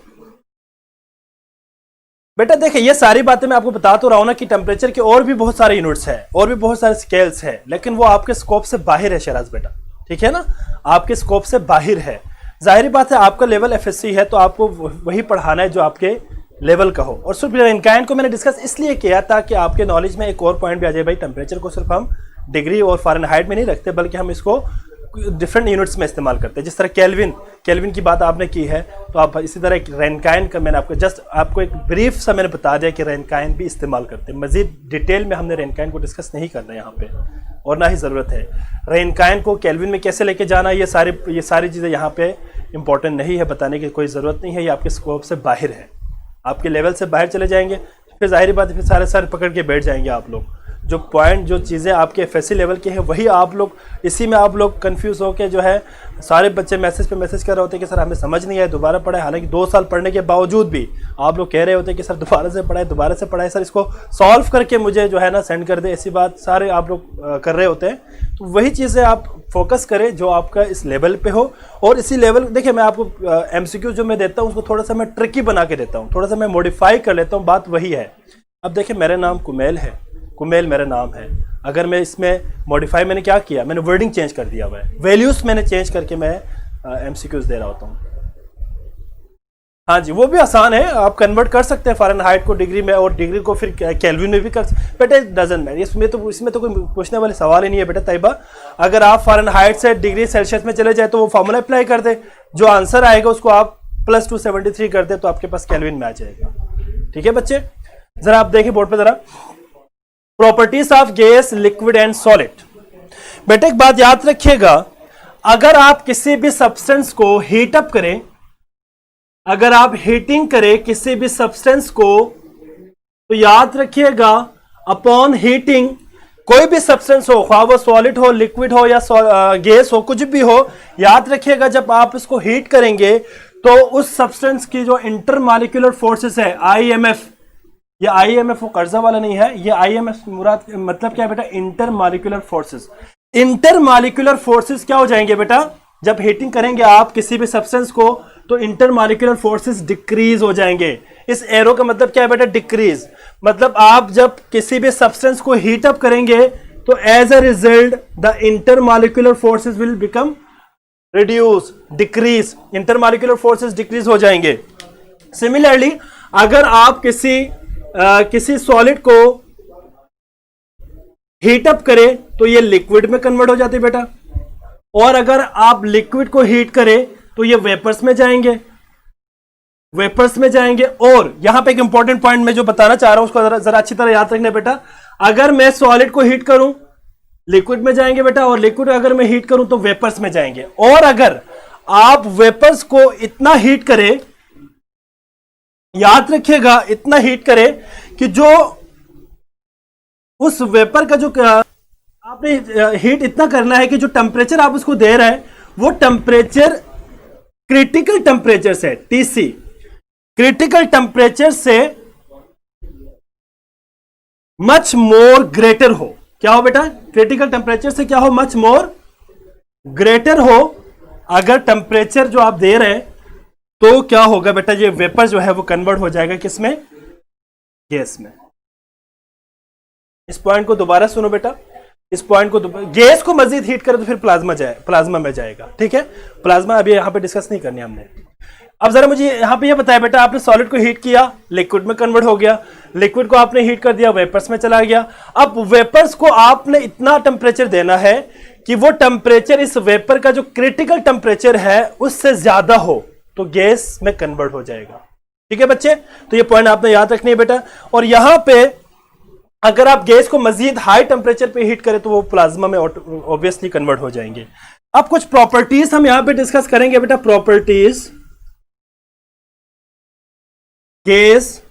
बेटा देखिए, ये सारी बातें मैं आपको बता तो रहा हूं ना कि टेम्परेचर के और भी बहुत सारे यूनिट्स हैं और भी बहुत सारे स्केल्स हैं, लेकिन वो आपके स्कोप से बाहर है शराज बेटा। ठीक है ना, आपके स्कोप से बाहर है। जाहिर बात है आपका लेवल एफएससी है तो आपको वही पढ़ाना है जो आपके लेवल का हो। और सिर्फ रैनकाइन को मैंने डिस्कस इसलिए किया ताकि आपके नॉलेज में एक और पॉइंट भी आ जाए। भाई टेम्परेचर को सिर्फ हम डिग्री और फ़ारेनहाइट में नहीं रखते, बल्कि हम इसको डिफरेंट यूनिट्स में इस्तेमाल करते हैं। जिस तरह केल्विन की बात आपने की है, तो आप इसी तरह एक रैनकाइन का मैंने आपको एक ब्रीफ सा मैंने बता दिया कि रैनकाइन भी इस्तेमाल करते हैं। मजीद डिटेल में हमने रैनकाइन को डिस्कस नहीं करना यहाँ पे, और ना ही ज़रूरत है। रैनकाइन को केल्विन में कैसे लेके जाना, ये सारी चीज़ें यहाँ पे इंपॉर्टेंट नहीं है, बताने की कोई ज़रूरत नहीं है। ये आपके स्कोप से बाहर है, आपके लेवल से बाहर चले जाएंगे फिर जाहिर बात है फिर सारे पकड़ के बैठ जाएंगे आप लोग। जो पॉइंट, जो चीज़ें आपके एफएससी लेवल की है वही आप लोग, इसी में आप लोग कंफ्यूज हो के जो है सारे बच्चे मैसेज पे मैसेज कर रहे होते हैं कि सर हमें समझ नहीं आया, दोबारा पढ़ाए। हालांकि 2 साल पढ़ने के बावजूद भी आप लोग कह रहे होते हैं कि सर दोबारा से पढ़ाए सर, इसको सॉल्व करके मुझे जो है ना सेंड कर दे, ऐसी बात सारे आप लोग कर रहे होते हैं। तो वही चीज़ें आप फोकस करें जो आपका इस लेवल पे हो। और इसी लेवल, देखिए मैं आपको एमसीक्यू जो मैं देता हूँ उसको थोड़ा सा मैं ट्रिकी बना के देता हूँ, थोड़ा सा मैं मॉडिफाई कर लेता हूँ, बात वही है। अब देखिए मेरा नाम कुमेल है, कुमेल मेरा नाम है, अगर मैं इसमें मॉडिफाई मैंने क्या किया, मैंने वर्डिंग चेंज कर दिया हुआ है, वैल्यूज मैंने चेंज करके मैं एमसीक्यूज दे रहा होता हूँ। हाँ जी, वो भी आसान है, आप कन्वर्ट कर सकते हैं फ़ारेनहाइट को डिग्री में और डिग्री को फिर केल्विन में भी कर सकते। बेटा डजंट मैटर, इसमें तो कोई पूछने वाले सवाल ही नहीं है बेटा तैयबा। अगर आप फ़ारेनहाइट से डिग्री सेल्सियस में चले जाए तो वो फॉर्मूला अप्लाई कर दे, जो आंसर आएगा उसको आप +273 कर दे तो आपके पास केल्विन में आ जाएगा। ठीक है बच्चे, जरा आप देखिए बोर्ड पे जरा, properties of gas, liquid and solid. बेटा एक बात याद रखिएगा, अगर आप किसी भी सब्सटेंस को हीट अप करें, अगर आप हीटिंग करें किसी भी सब्सटेंस को, तो याद रखिएगा अपॉन हीटिंग, कोई भी सब्सटेंस हो, ख्वाह वो सॉलिड हो, लिक्विड हो या गैस हो, कुछ भी हो, याद रखिएगा जब आप इसको हीट करेंगे तो उस सब्सटेंस की जो इंटरमॉलिक्यूलर फोर्सेस है, आईएमएफ, ये आईएमएफ वो कर्जा वाला नहीं है, ये आईएमएफ मुराद मतलब क्या है बेटा, इंटरमॉलिक्यूलर फोर्सेस। इंटरमॉलिक्यूलर फोर्सेस क्या हो जाएंगे बेटा, जब हीटिंग करेंगे आप किसी भी सब्सटेंस को तो इंटरमॉलिक्यूलर फोर्सेस डिक्रीज हो जाएंगे। इस एरो का मतलब क्या है बेटा, डिक्रीज। मतलब आप जब किसी भी सब्सटेंस को हीट अप करेंगे तो as a result the intermolecular forces will become reduce, decrease, intermolecular forces decrease हो जाएंगे। सिमिलरली अगर आप किसी सॉलिड को हीट अप करें तो ये लिक्विड में कन्वर्ट हो जाते बेटा, और अगर आप लिक्विड को हीट करें तो ये वेपर्स में जाएंगे, वेपर्स में जाएंगे। और यहां पे एक इंपॉर्टेंट पॉइंट मैं जो बताना चाह रहा हूं उसको जरा अच्छी तरह याद रखना बेटा, अगर मैं सॉलिड को हीट करूं लिक्विड में जाएंगे बेटा, और लिक्विड अगर मैं हीट करूं तो वेपर्स में जाएंगे। और अगर आप वेपर्स को इतना हीट करें, याद रखिएगा इतना हीट करें कि जो उस वेपर का जो आपने हीट इतना करना है कि जो टेम्परेचर आप उसको दे रहे हैं वो टेम्परेचर क्रिटिकल टेम्परेचर से, टीसी, क्रिटिकल टेम्परेचर से मच मोर ग्रेटर हो। क्या हो बेटा, क्रिटिकल टेम्परेचर से क्या हो, मच मोर ग्रेटर हो। अगर टेम्परेचर जो आप दे रहे हैं तो क्या होगा बेटा, ये वेपर जो है वो कन्वर्ट हो जाएगा किसमें, गैस में। इस पॉइंट को दोबारा सुनो बेटा, इस पॉइंट को गैस को मजीद हीट करे तो फिर प्लाज्मा में जाएगा। ठीक है, प्लाज्मा अभी यहां पे डिस्कस नहीं करनी हमने। अब जरा मुझे यहां पे ये बताया बेटा, आपने सॉलिड को हीट किया, लिक्विड में कन्वर्ट हो गया, लिक्विड को आपने हीट कर दिया, वेपर्स में चला गया। अब वेपर्स को आपने इतना टेम्परेचर देना है कि वो टेम्परेचर इस वेपर का जो क्रिटिकल टेम्परेचर है उससे ज्यादा हो तो गैस में कन्वर्ट हो जाएगा। ठीक है बच्चे, तो ये पॉइंट आपने याद रखनी है बेटा। और यहां पे अगर आप गैस को मजीद हाई टेम्परेचर पे हीट करें तो वो प्लाज्मा में ऑब्वियसली कन्वर्ट हो जाएंगे। अब कुछ प्रॉपर्टीज हम यहां पे डिस्कस करेंगे बेटा, properties gas,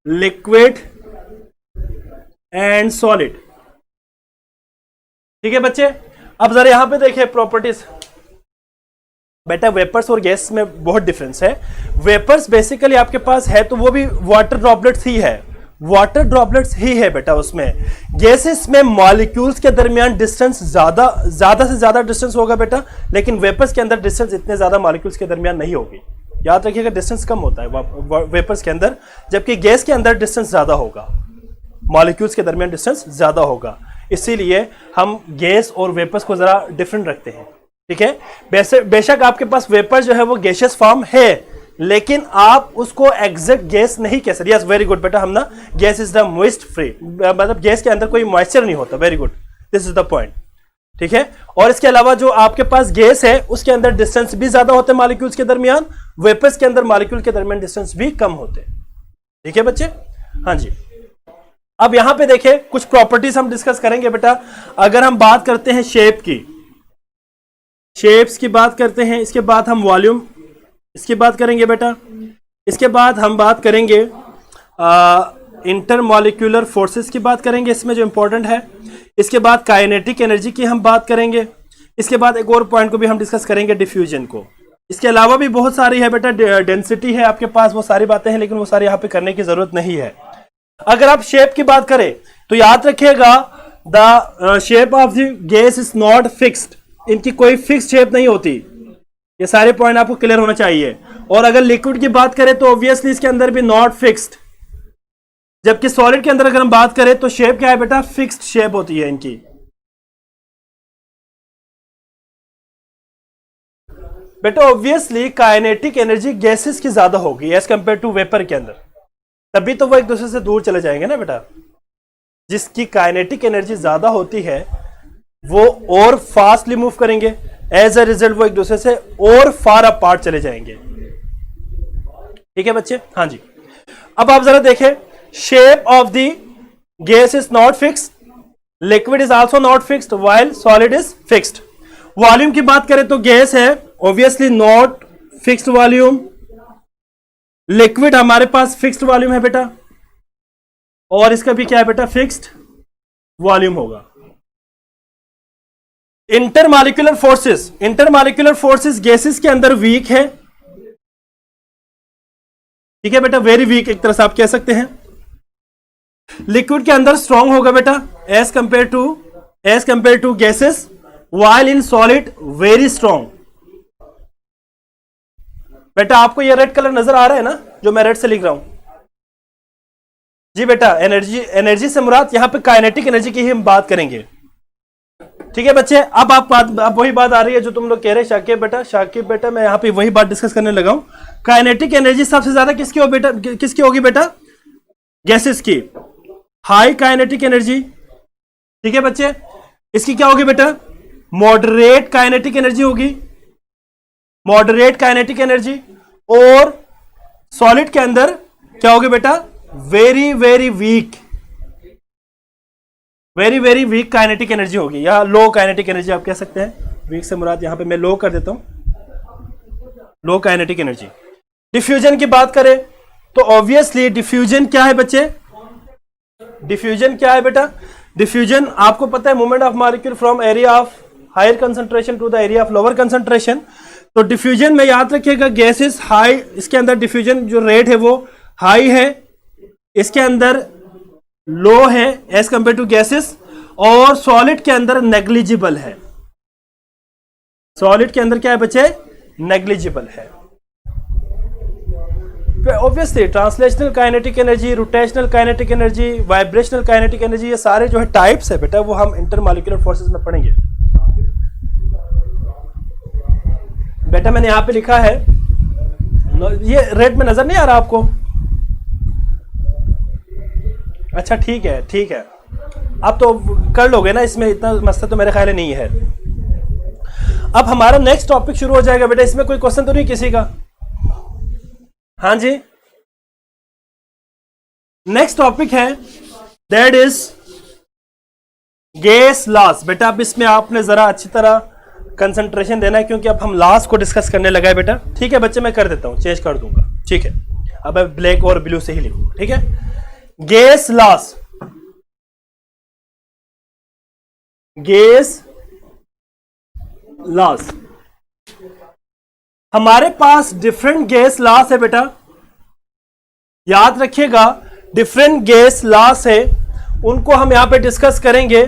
liquid and solid. ठीक है बच्चे, अब जरा यहां पे देखिए प्रॉपर्टीज। बेटा वेपर्स और गैस में बहुत डिफरेंस है। वेपर्स बेसिकली आपके पास है तो वो भी वाटर ड्रॉपलेट्स ही है, वाटर ड्रॉपलेट्स ही है बेटा उसमें। गैसेस में मॉलिक्यूल्स के दरमियान डिस्टेंस ज्यादा से ज्यादा डिस्टेंस होगा बेटा, लेकिन वेपर्स के अंदर डिस्टेंस इतने ज्यादा मॉलिक्यूल्स के दरमियान नहीं होगी। याद रखिएगा डिस्टेंस कम होता है वेपर्स के अंदर, जबकि गैस के अंदर डिस्टेंस ज्यादा होगा, मॉलिक्यूल्स के दरमियान डिस्टेंस ज्यादा होगा। इसीलिए हम गैस और वेपर्स को जरा डिफरेंट रखते हैं। ठीक है, बेशक आपके पास वेपर जो है वो गैसियस फॉर्म है, लेकिन आप उसको एग्जैक्ट गैस नहीं कह सकते। यस वेरी गुड बेटा, हम ना gas is the moist free, मतलब गैस के अंदर कोई मॉइस्चर नहीं होता। Very good, this is the point. ठीक है, और इसके अलावा जो आपके पास गैस है उसके अंदर डिस्टेंस भी ज्यादा होते हैं मॉलिक्यूल्स के दरमियान, वेपर्स के अंदर मॉलिक्यूल के दरमियान डिस्टेंस भी कम होते हैं। ठीक है बच्चे, हाँ जी। अब यहां पे देखिए कुछ प्रॉपर्टीज हम डिस्कस करेंगे बेटा। अगर हम बात करते हैं शेप की, शेप्स की बात करते हैं, इसके बाद हम वॉल्यूम इसकी बात करेंगे बेटा, इसके बाद हम बात करेंगे इंटरमॉलिक्यूलर फोर्सेस की बात करेंगे इसमें जो इंपॉर्टेंट है। इसके बाद काइनेटिक एनर्जी की हम बात करेंगे। इसके बाद एक और पॉइंट को भी हम डिस्कस करेंगे, डिफ्यूजन को। इसके अलावा भी बहुत सारी है बेटा, डेंसिटी है आपके पास, वो सारी बातें हैं, लेकिन वो सारी यहाँ पे करने की जरूरत नहीं है। अगर आप शेप की बात करें तो याद रखिएगा, the shape of the gas is not fixed, इनकी कोई फिक्स शेप नहीं होती। ये सारे पॉइंट आपको क्लियर होना चाहिए। और अगर लिक्विड की बात करें तो ऑब्वियसली इसके अंदर भी नॉट फिक्स्ड, जबकि सॉलिड के अंदर अगर हम बात करें तो शेप क्या है बेटा, फिक्स्ड शेप होती है इनकी। बेटा ऑब्वियसली काइनेटिक एनर्जी गैसेस की ज्यादा होगी एज कंपेयर टू वेपर के अंदर, तभी तो वो एक दूसरे से दूर चले जाएंगे ना बेटा। जिसकी काइनेटिक एनर्जी ज्यादा होती है वो और फास्टली मूव करेंगे, एज अ रिजल्ट वो एक दूसरे से और फार अपार्ट चले जाएंगे। ठीक है बच्चे, हाँ जी। अब आप जरा देखें, shape of the gas is not fixed, liquid is also not fixed, while solid is fixed. Volume की बात करें तो गैस है obviously not fixed volume, liquid हमारे पास फिक्स्ड वॉल्यूम है बेटा, और इसका भी क्या है बेटा, फिक्स्ड वॉल्यूम होगा। Intermolecular forces, intermolecular forces gases के अंदर वीक है। ठीक है बेटा, वेरी वीक एक तरह से आप कह सकते हैं। लिक्विड के अंदर स्ट्रांग होगा बेटा as compare to gases, while in solid very strong. बेटा आपको ये रेड कलर नजर आ रहा है ना, जो मैं रेड से लिख रहा हूं? जी बेटा, एनर्जी से मुराद यहां पे काइनेटिक एनर्जी की ही हम बात करेंगे। ठीक है बच्चे, अब वही बात आ रही है जो तुम लोग कह रहे हैं शाकिब बेटा मैं यहां पे वही बात डिस्कस करने लगा हूं। काइनेटिक एनर्जी सबसे ज्यादा किसकी होगी बेटा, गैसेस की, हाई काइनेटिक एनर्जी। ठीक है बच्चे, इसकी क्या होगी बेटा, मॉडरेट काइनेटिक एनर्जी होगी, मॉडरेट काइनेटिक एनर्जी। और सॉलिड के अंदर क्या होगी बेटा, very very weak kinetic energy होगी, या लो काइनेटिक एनर्जी आप कह सकते हैं। वीक से मुराद यहां पे मैं लो कर देता हूं, लो काइनेटिक एनर्जी। डिफ्यूजन की बात करें तो ऑब्वियसली डिफ्यूजन क्या है बच्चे, डिफ्यूजन क्या है बेटा, डिफ्यूजन आपको पता है movement of molecule from area of higher concentration to the area of lower concentration. तो डिफ्यूजन में याद रखिएगा गैसेस हाई, इसके अंदर डिफ्यूजन जो रेट है वो हाई है, इसके अंदर लो है एज कंपेयर टू गैसेस, और सॉलिड के अंदर नेग्लिजिबल है। सॉलिड के अंदर क्या है बच्चे, नेग्लिजिबल है। Obviously translational kinetic energy, rotational kinetic energy, vibrational kinetic energy, ये सारे जो है टाइप्स है बेटा, वो हम इंटरमॉलिक्यूलर फोर्सेस में पढ़ेंगे। बेटा मैंने यहां पे लिखा है, ये रेड में नजर नहीं आ रहा आपको? अच्छा ठीक है, अब तो कर लोगे ना, इसमें इतना मसला तो मेरे ख्याल नहीं है। अब हमारा नेक्स्ट टॉपिक शुरू हो जाएगा बेटा, इसमें कोई क्वेश्चन तो नहीं किसी का? हाँ जी, नेक्स्ट टॉपिक है दैट इज गैस लॉस। बेटा अब इसमें आपने जरा अच्छी तरह कंसंट्रेशन देना है, क्योंकि अब हम लॉस को डिस्कस करने लगा है बेटा। ठीक है बच्चे, मैं कर देता हूं, चेंज कर दूंगा। ठीक है, अब मैं ब्लैक और ब्लू से ही लिखूंगा। ठीक है, गैस लॉस, गैस लॉस, हमारे पास डिफरेंट गैस लॉस है बेटा, याद रखिएगा डिफरेंट गैस लॉस है, उनको हम यहां पे डिस्कस करेंगे।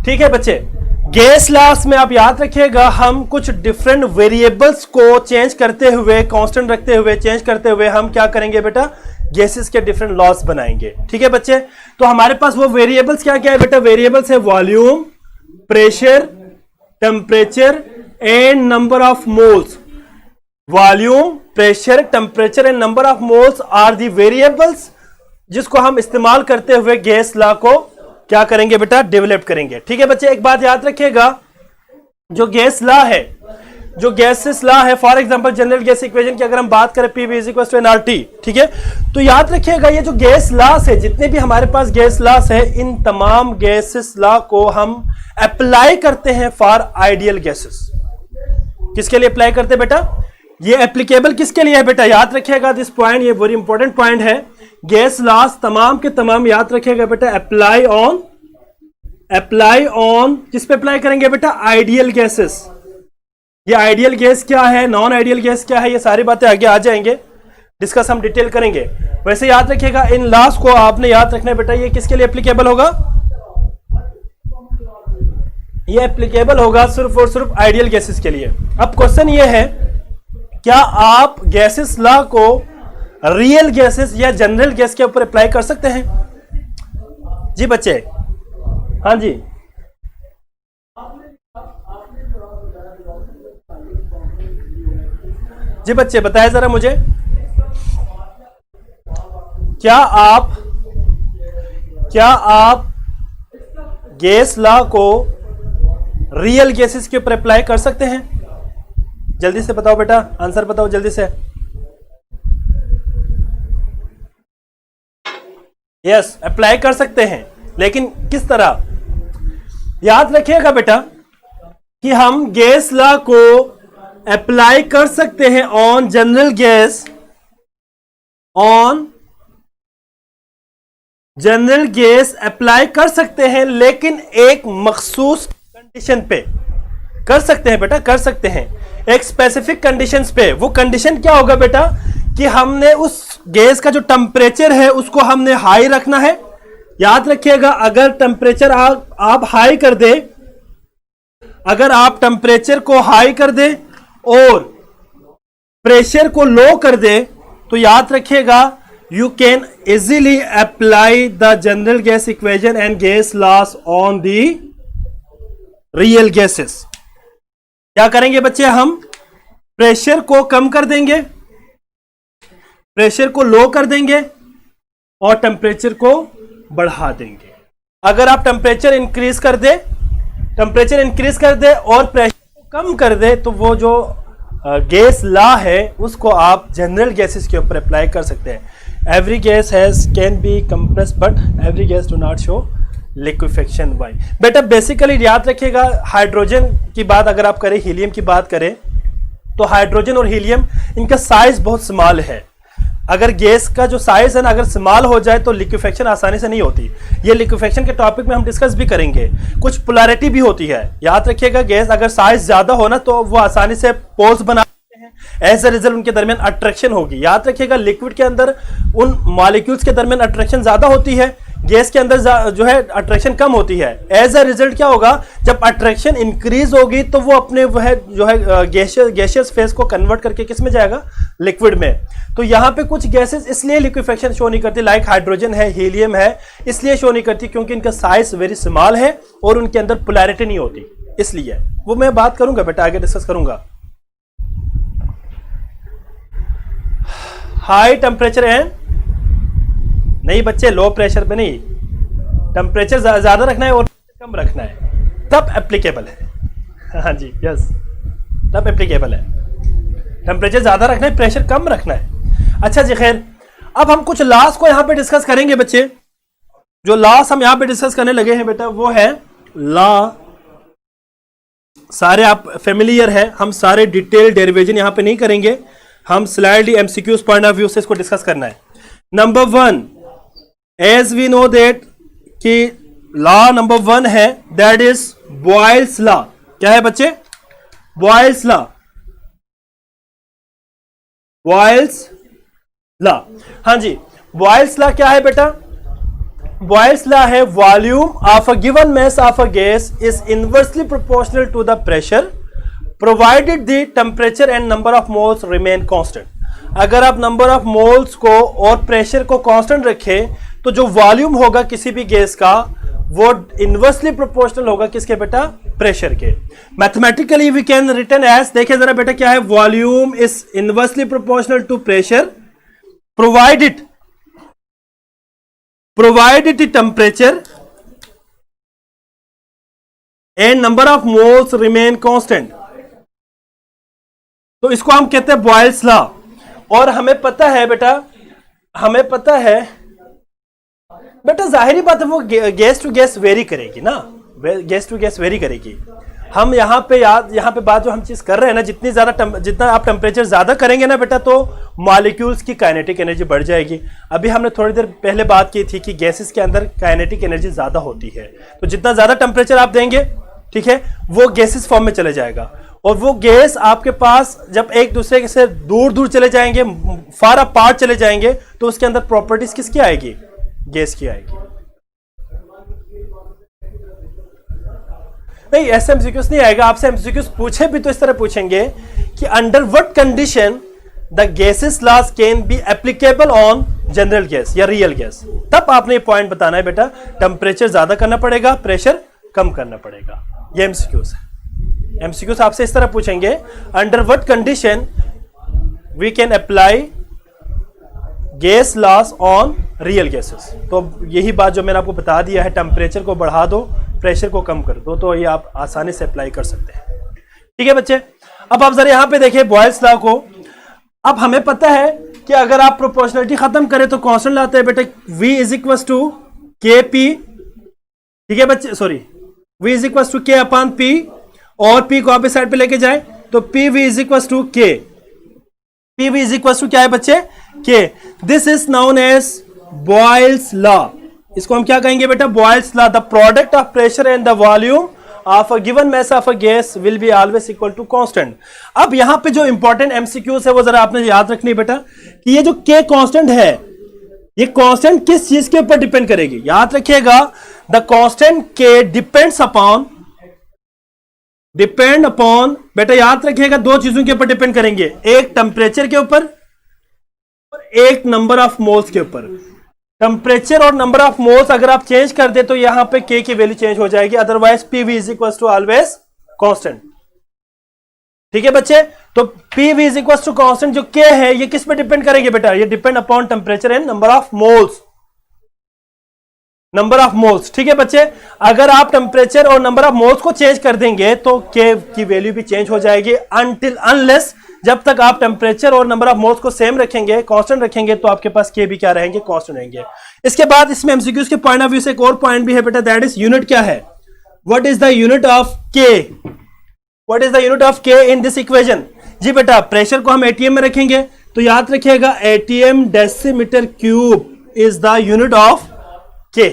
ठीक है बच्चे, गैस लॉस में आप याद रखिएगा हम कुछ डिफरेंट वेरिएबल्स को चेंज करते हुए, कांस्टेंट रखते हुए, चेंज करते हुए हम क्या करेंगे बेटा, गैसेस के डिफरेंट लॉस बनाएंगे। ठीक है बच्चे, तो हमारे पास वो वेरिएबल्स क्या क्या है बेटा, वेरिएबल्स है volume, pressure, temperature and number of moles. Volume, pressure, temperature and number of moles are the variables जिसको हम इस्तेमाल करते हुए गैस लॉ को क्या करेंगे बेटा, डेवलप करेंगे। ठीक है बच्चे, एक बात याद रखिएगा, जो गैस लॉ है, जो गैसेस लॉ है, for example general gas equation की अगर हम बात करें PV = nRT, ठीक है, तो याद रखिएगा ये जो गैस लॉस है, जितने भी हमारे पास गैस लॉस है, इन तमाम गैसेस लॉ को हम अप्लाई करते हैं फॉर आइडियल गैसेस। किसके लिए अप्लाई करते हैं बेटा, ये एप्लीकेबल किसके लिए है बेटा, याद रखिएगा दिस पॉइंट, ये वेरी इंपॉर्टेंट पॉइंट है। गैस लॉस तमाम के तमाम याद रखिएगा बेटा, अप्लाई ऑन किस पे अप्लाई करेंगे बेटा? Ideal gases. ये आइडियल गैस क्या है, नॉन आइडियल गैस क्या है, ये सारी बातें आगे आ जाएंगे, डिस्कस हम डिटेल करेंगे। वैसे याद रखिएगा इन लॉस को आपने याद रखना है बेटा, ये किसके लिए एप्लीकेबल होगा? ये एप्लीकेबल होगा सिर्फ और सिर्फ आइडियल गैसेस के लिए। अब क्वेश्चन ये है, क्या आप गैसेस लॉ को रियल गैसेस या जनरल गैस के ऊपर अप्लाई कर सकते हैं? जी बच्चे, हाँ जी, जी बच्चे बताएं जरा मुझे, क्या आप गैस लॉ को रियल गैसेस के ऊपर अप्लाई कर सकते हैं? जल्दी से बताओ बेटा, आंसर बताओ जल्दी से। यस, अप्लाई कर सकते हैं, लेकिन किस तरह? याद रखिएगा बेटा कि हम गैस लॉ को अप्लाई कर सकते हैं ऑन जनरल गैस अप्लाई कर सकते हैं, लेकिन एक मखसूस कंडीशन पे कर सकते हैं बेटा, कर सकते हैं एक स्पेसिफिक कंडीशंस पे। वो कंडीशन क्या होगा बेटा कि हमने उस गैस का जो टेम्परेचर है उसको हमने हाई रखना है। याद रखिएगा, अगर टेम्परेचर आप हाई कर दे, अगर आप टेम्परेचर को हाई कर दे और प्रेशर को लो कर दे, तो याद रखिएगा you can easily apply the general gas equation and gas laws on the real gases। क्या करेंगे बच्चे? हम प्रेशर को कम कर देंगे, प्रेशर को लो कर देंगे और टेम्परेचर को बढ़ा देंगे। अगर आप टेम्परेचर इंक्रीज कर दे और प्रेशर को कम कर दे, तो वो जो गैस लॉ है उसको आप जनरल गैसेस के ऊपर अप्लाई कर सकते हैं। Every gas can be compressed but every gas do not show liquefaction. Why बेटा? बेसिकली याद रखिएगा, हाइड्रोजन की बात अगर आप करें, हीलियम की बात करें, तो हाइड्रोजन और हीलियम इनका साइज बहुत स्मॉल है। अगर गैस का जो साइज है ना, अगर स्मॉल हो जाए तो लिक्विफेक्शन आसानी से नहीं होती। ये लिक्विफेक्शन के टॉपिक में हम डिस्कस भी करेंगे। कुछ पोलैरिटी भी होती है, याद रखिएगा। गैस अगर साइज ज्यादा हो ना तो वो आसानी से पोल्स बना सकते हैं, एज अ रिजल्ट उनके दरमियान अट्रैक्शन होगी। याद रखिएगा, लिक्विड के अंदर उन मॉलिक्यूल्स के दरमियान अट्रैक्शन ज्यादा होती है, गैस के अंदर जो है अट्रैक्शन कम होती है। एज अ रिजल्ट क्या होगा, जब अट्रैक्शन इंक्रीज होगी तो वो अपने वह जो है गैसियस फेज को कन्वर्ट करके किस में जाएगा? लिक्विड में। तो यहाँ पे कुछ गैसेस इसलिए लिक्विफेक्शन शो नहीं करती, लाइक हाइड्रोजन है, हीलियम है, इसलिए शो नहीं करती क्योंकि इनका साइज वेरी स्मॉल है और उनके अंदर पोलैरिटी नहीं होती, इसलिए। वो मैं बात करूंगा बेटा, आगे डिस्कस करूंगा। हाई टेम्परेचर है नहीं बच्चे, लो प्रेशर पे नहीं, टेम्परेचर ज्यादा रखना है और कम रखना है, तब एप्लीकेबल है। हाँ जी, यस, तब एप्लीकेबल है। टेम्परेचर ज्यादा रखना है, प्रेशर कम रखना है। अच्छा जी, खैर, अब हम कुछ लॉस को यहां पे डिस्कस करेंगे बच्चे। जो लॉस हम यहां पे डिस्कस करने लगे हैं बेटा, वो है लॉ, सारे आप फेमिलियर है, हम सारे डिटेल डेरिवेशन यहां पे नहीं करेंगे, हम slightly MCQs point of view से इसको डिस्कस करना है। Number 1, as we know that कि लॉ नंबर 1 है, दैट इज बॉयल्स लॉ। क्या है बच्चे? Boyle's law, Boyle's law. हाँ जी, बॉयल्स लॉ क्या है बेटा? बॉयल्स लॉ है, volume of a given mass of a gas is inversely proportional to the pressure provided the temperature and number of moles remain constant. अगर आप number of moles को और प्रेशर को constant रखें तो जो वॉल्यूम होगा किसी भी गैस का वो इनवर्सली प्रोपोर्शनल होगा किसके बेटा? प्रेशर के। Mathematically we can written as, देखिए जरा बेटा क्या है, volume is inversely proportional to pressure provided the temperature and number of moles remain constant. तो इसको हम कहते हैं बॉयल्स लॉ। और हमें पता है बेटा, हमें पता है बेटा, जाहिर बात है वो गैस टू गैस वेरी करेगी ना, गैस टू गैस वेरी करेगी। हम यहाँ पे बात जो हम चीज कर रहे हैं ना, जितना आप टेम्परेचर ज्यादा करेंगे ना बेटा, तो मॉलिक्यूल्स की काइनेटिक एनर्जी बढ़ जाएगी। अभी हमने थोड़ी देर पहले बात की थी कि गैसेस के अंदर काइनेटिक एनर्जी ज्यादा होती है, तो जितना ज्यादा टेम्परेचर आप देंगे, ठीक है, वो गैसेस फॉर्म में चले जाएगा। और वो गैस आपके पास जब एक दूसरे से दूर दूर चले जाएंगे, फार अपार्ट चले जाएंगे, तो उसके अंदर प्रॉपर्टीज किसकी आएगी? गैस की आएगी। नहीं, ऐसे एमसीक्यूज नहीं आएगा। आपसे एमसीक्यूज पूछे भी तो इस तरह पूछेंगे कि under what condition the gases laws can be applicable on general gas या रियल गैस, तब आपने ये पॉइंट बताना है बेटा। टेम्परेचर ज्यादा करना पड़ेगा, प्रेशर कम करना पड़ेगा। ये एमसीक्यूज है। एमसीक्यूज आपसे इस तरह पूछेंगे, under what condition we can apply gas laws on real gases. तो यही बात जो मैंने आपको बता दिया है, टेम्परेचर को बढ़ा दो, प्रेशर को कम कर दो, तो ये आप आसानी से अप्लाई कर सकते हैं। ठीक है बच्चे, अब आप जरा यहां पे देखिए बॉयल्स लॉ को। अब हमें पता है कि अगर आप प्रोपोर्शनलिटी खत्म करें तो कांस्टेंट लाते हैं बेटा, V is equal to K P. ठीक है बच्चे, sorry, V is equal to K upon P, और P को आप इस साइड पे लेके जाए तो P V is equal to K. P V is equal to क्या है बच्चे? K. This is known as Boyle's law. इसको हम क्या कहेंगे बेटा? Boyle's law. The product of pressure and the volume of a given mass of a gas will be always equal to constant. अब यहां पे जो इंपॉर्टेंट एमसीक्यूज है वो जरा आपने याद रखनी है बेटा, कि ये जो के कांस्टेंट है, ये कांस्टेंट किस चीज के ऊपर डिपेंड करेगी? याद रखिएगा, द कांस्टेंट के डिपेंड्स अपॉन बेटा याद रखिएगा, दो चीजों के ऊपर डिपेंड करेंगे, एक टेम्परेचर के ऊपर और एक नंबर ऑफ मोल्स के ऊपर। टेम्परेचर और नंबर ऑफ मोल्स अगर आप चेंज कर दे तो यहां पे के की वैल्यू चेंज हो जाएगी, otherwise PV is equal to always constant. ठीक है बच्चे, तो PV is equal to constant जो के है ये किस पे डिपेंड करेंगे बेटा? ये depend upon temperature and number of moles. Number of moles, ठीक है बच्चे। अगर आप टेम्परेचर और नंबर ऑफ मोल्स को चेंज कर देंगे तो के की वैल्यू भी चेंज हो जाएगी, अनलेस जब तक आप टेम्परेचर और नंबर ऑफ मोल्स को सेम रखेंगे, कांस्टेंट रखेंगे, तो आपके पास के भी क्या रहेंगे? कांस्टेंट रहेंगे। इसके बाद इसमें एमसीक्यूज के पॉइंट ऑफ व्यू से एक और पॉइंट भी है बेटा, दैट इज यूनिट क्या है? What is the unit of K? What is the unit of K in this equation? जी बेटा, प्रेशर को हम एटीएम में रखेंगे तो याद रखिएगा atm decimetre cube is the unit of K.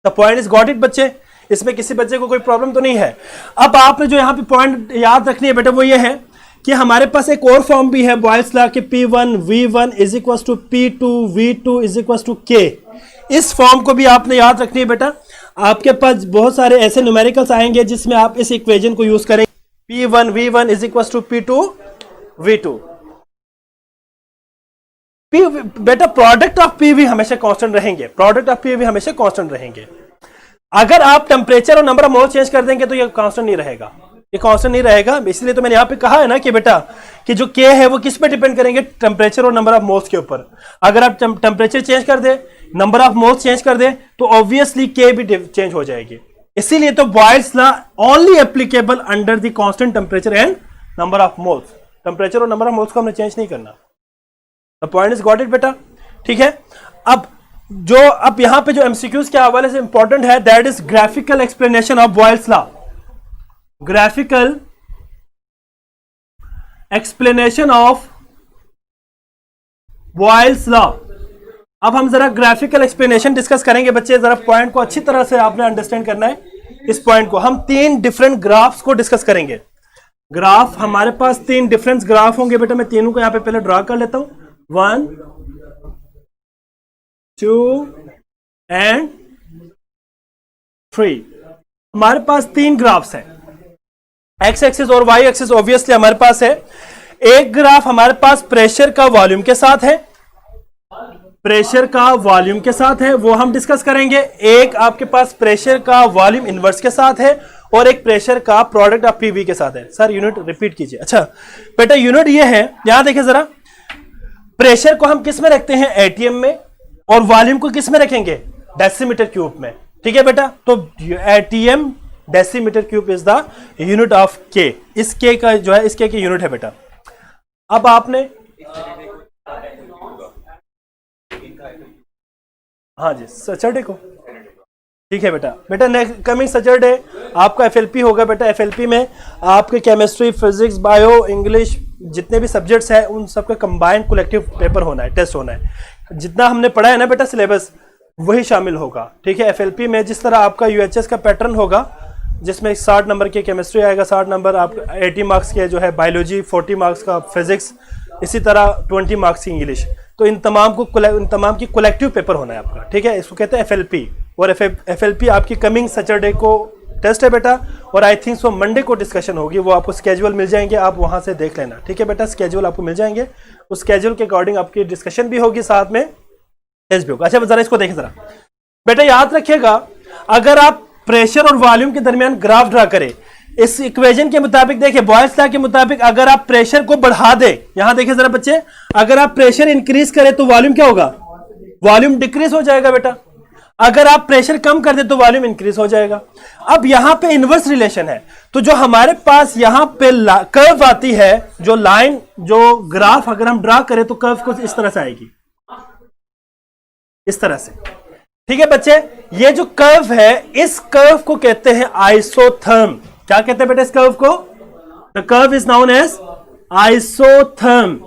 The point is got it बच्चे, इसमें किसी बच्चे को कोई प्रॉब्लम तो नहीं है। अब आपने जो यहां पे पॉइंट याद रखनी है बेटा वो ये है कि हमारे पास एक और फॉर्म भी है बॉयल्स लॉ के, P1 V1 is equal to P2 V2 is equal to K। इस फॉर्म को भी आपने याद रखनी है बेटा। आपके पास बहुत सारे ऐसे न्यूमेरिकल्स आएंगे जिसमें आप इस इक्वेशन को यूज करेंगे, P1 V1 is equal to P2 V2। बेटा प्रोडक्ट ऑफ पीवी हमेशा कांस्टेंट रहेंगे, प्रोडक्ट ऑफ पीवी हमेशा कांस्टेंट रहेंगे। अगर आप टेम्परेचर और नंबर ऑफ मोल चेंज कर देंगे तो ये कांस्टेंट नहीं रहेगा, ये कांस्टेंट नहीं रहेगा। इसलिए तो मैंने यहां पे कहा है ना कि बेटा कि जो के है वो किस पे डिपेंड करेंगे? टेम्परेचर और नंबर ऑफ मोल्स के ऊपर। अगर आप टेम्परेचर चेंज कर दे, नंबर ऑफ मोल्स चेंज कर दे, तो ऑब्वियसली के भी चेंज हो जाएगी। इसीलिए तो Boyle's law only applicable under the constant temperature and number of moles. Temperature और नंबर ऑफ मोल्स को हमने चेंज नहीं करना। The point is got it बेटा, ठीक है। अब यहां पे जो एमसीक्यूज के हवाले से इंपॉर्टेंट है, that is graphical explanation of Boyle's law. Graphical explanation of Boyle's law. अब हम जरा ग्राफिकल एक्सप्लेनेशन डिस्कस करेंगे बच्चे, जरा पॉइंट को अच्छी तरह से आपने अंडरस्टैंड करना है। इस पॉइंट को हम तीन डिफरेंट ग्राफ्स को डिस्कस करेंगे। ग्राफ हमारे पास तीन डिफरेंट ग्राफ होंगे बेटा, मैं तीनों को यहां पे पहले ड्रॉ कर लेता हूं, 1 2 एंड 3। हमारे पास तीन ग्राफ्स हैं, एक्स एक्सिस और वाई एक्सिस ऑब्वियसली हमारे पास है। एक ग्राफ हमारे पास प्रेशर का वॉल्यूम के साथ है, प्रेशर का वॉल्यूम के साथ है, वो हम डिस्कस करेंगे। एक आपके पास प्रेशर का वॉल्यूम इनवर्स के साथ है और एक प्रेशर का प्रोडक्ट ऑफ पीवी के साथ है। सर यूनिट रिपीट कीजिए। अच्छा बेटा यूनिट ये है, यहां देखिए जरा, प्रेशर को हम किस में रखते हैं? एटीएम में, और वॉल्यूम को किस में रखेंगे? डेसीमीटर क्यूब में। ठीक है बेटा, तो ATM decimetre cube is the unit of के। इस के का जो है, इस के की यूनिट है बेटा। अब आपने हाँ जी सैटरडे को, ठीक है बेटा। बेटा नेक्स्ट कमिंग सैटरडे आपका एफएलपी होगा बेटा। एफएलपी में आपके केमिस्ट्री, फिजिक्स, बायो, इंग्लिश जितने भी सब्जेक्ट्स हैं उन सबका कंबाइंड कलेक्टिव पेपर होना है, टेस्ट होना है। जितना हमने पढ़ा है ना बेटा सिलेबस वही शामिल होगा, ठीक है। एफएलपी में जिस तरह आपका यूएचएस का पैटर्न होगा जिसमें 60 नंबर की केमिस्ट्री आएगा, 60 नंबर आप 80 मार्क्स के जो है बायोलॉजी, 40 मार्क्स का फिजिक्स, इसी तरह 20 मार्क्स की इंग्लिश। तो इन तमाम की कलेक्टिव पेपर होना है आपका, ठीक है। इसको कहते हैं एफएलपी। और एफएलपी आपकी कमिंग सैटरडे को टेस्ट है बेटा। और आई थिंक सो मंडे को डिस्कशन होगी, वो आपको स्केड्यूल मिल जाएंगे, आप वहां से देख लेना, ठीक है बेटा। स्केड्यूल आपको मिल जाएंगे, उस स्केड्यूल के अकॉर्डिंग आपकी डिस्कशन भी होगी, साथ में टेस्ट भी होगा। अच्छा जरा इसको देखें जरा बेटा, याद रखिएगा अगर आप प्रेशर और वॉल्यूम के दरमियान ग्राफ ड्रा करें, इस इक्वेशन के मुताबिक देखिए, बॉयल्स लॉ के मुताबिक अगर आप प्रेशर को बढ़ा दे, यहां देखिए जरा बच्चे, अगर आप प्रेशर इंक्रीज करें तो वॉल्यूम क्या होगा? वॉल्यूम डिक्रीज हो जाएगा बेटा। अगर आप प्रेशर कम कर दे तो वॉल्यूम इंक्रीज हो जाएगा। अब यहां पे इनवर्स रिलेशन है, तो जो हमारे पास यहां पे कर्व आती है, जो लाइन, जो ग्राफ अगर हम ड्रा करें तो कर्व कुछ इस तरह से आएगी, इस तरह से, ठीक है बच्चे। ये जो कर्व है, इस कर्व को कहते हैं आइसोथर्म। क्या कहते हैं बेटा इस कर्व को? The curve is known as isotherm.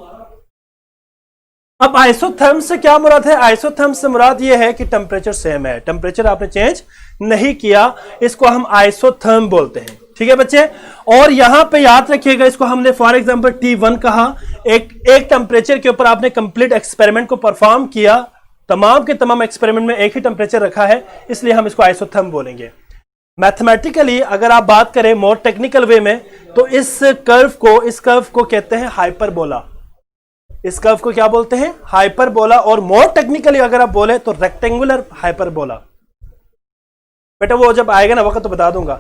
अब आइसोथर्म से क्या मुराद है? आइसोथर्म से मुराद ये है कि टेम्परेचर सेम है, टेम्परेचर आपने चेंज नहीं किया, इसको हम आइसोथर्म बोलते हैं, ठीक है बच्चे। और यहां पे याद रखिएगा, इसको हमने फॉर एग्जांपल T1 कहा। एक टेम्परेचर के ऊपर आपने कंप्लीट एक्सपेरिमेंट को परफॉर्म किया, तमाम के तमाम एक्सपेरिमेंट में एक ही टेम्परेचर रखा है, इसलिए हम इसको आइसोथर्म बोलेंगे। मैथमेटिकली अगर आप बात करें मोर टेक्निकल वे में, तो इस कर्व को कहते हैं हाइपरबोला। इस कर्व को क्या बोलते हैं? हाइपरबोला। और मोर टेक्निकली अगर आप बोले तो रेक्टेंगुलर हाइपरबोला। बेटा वो जब आएगा ना वक्त तो बता दूंगा।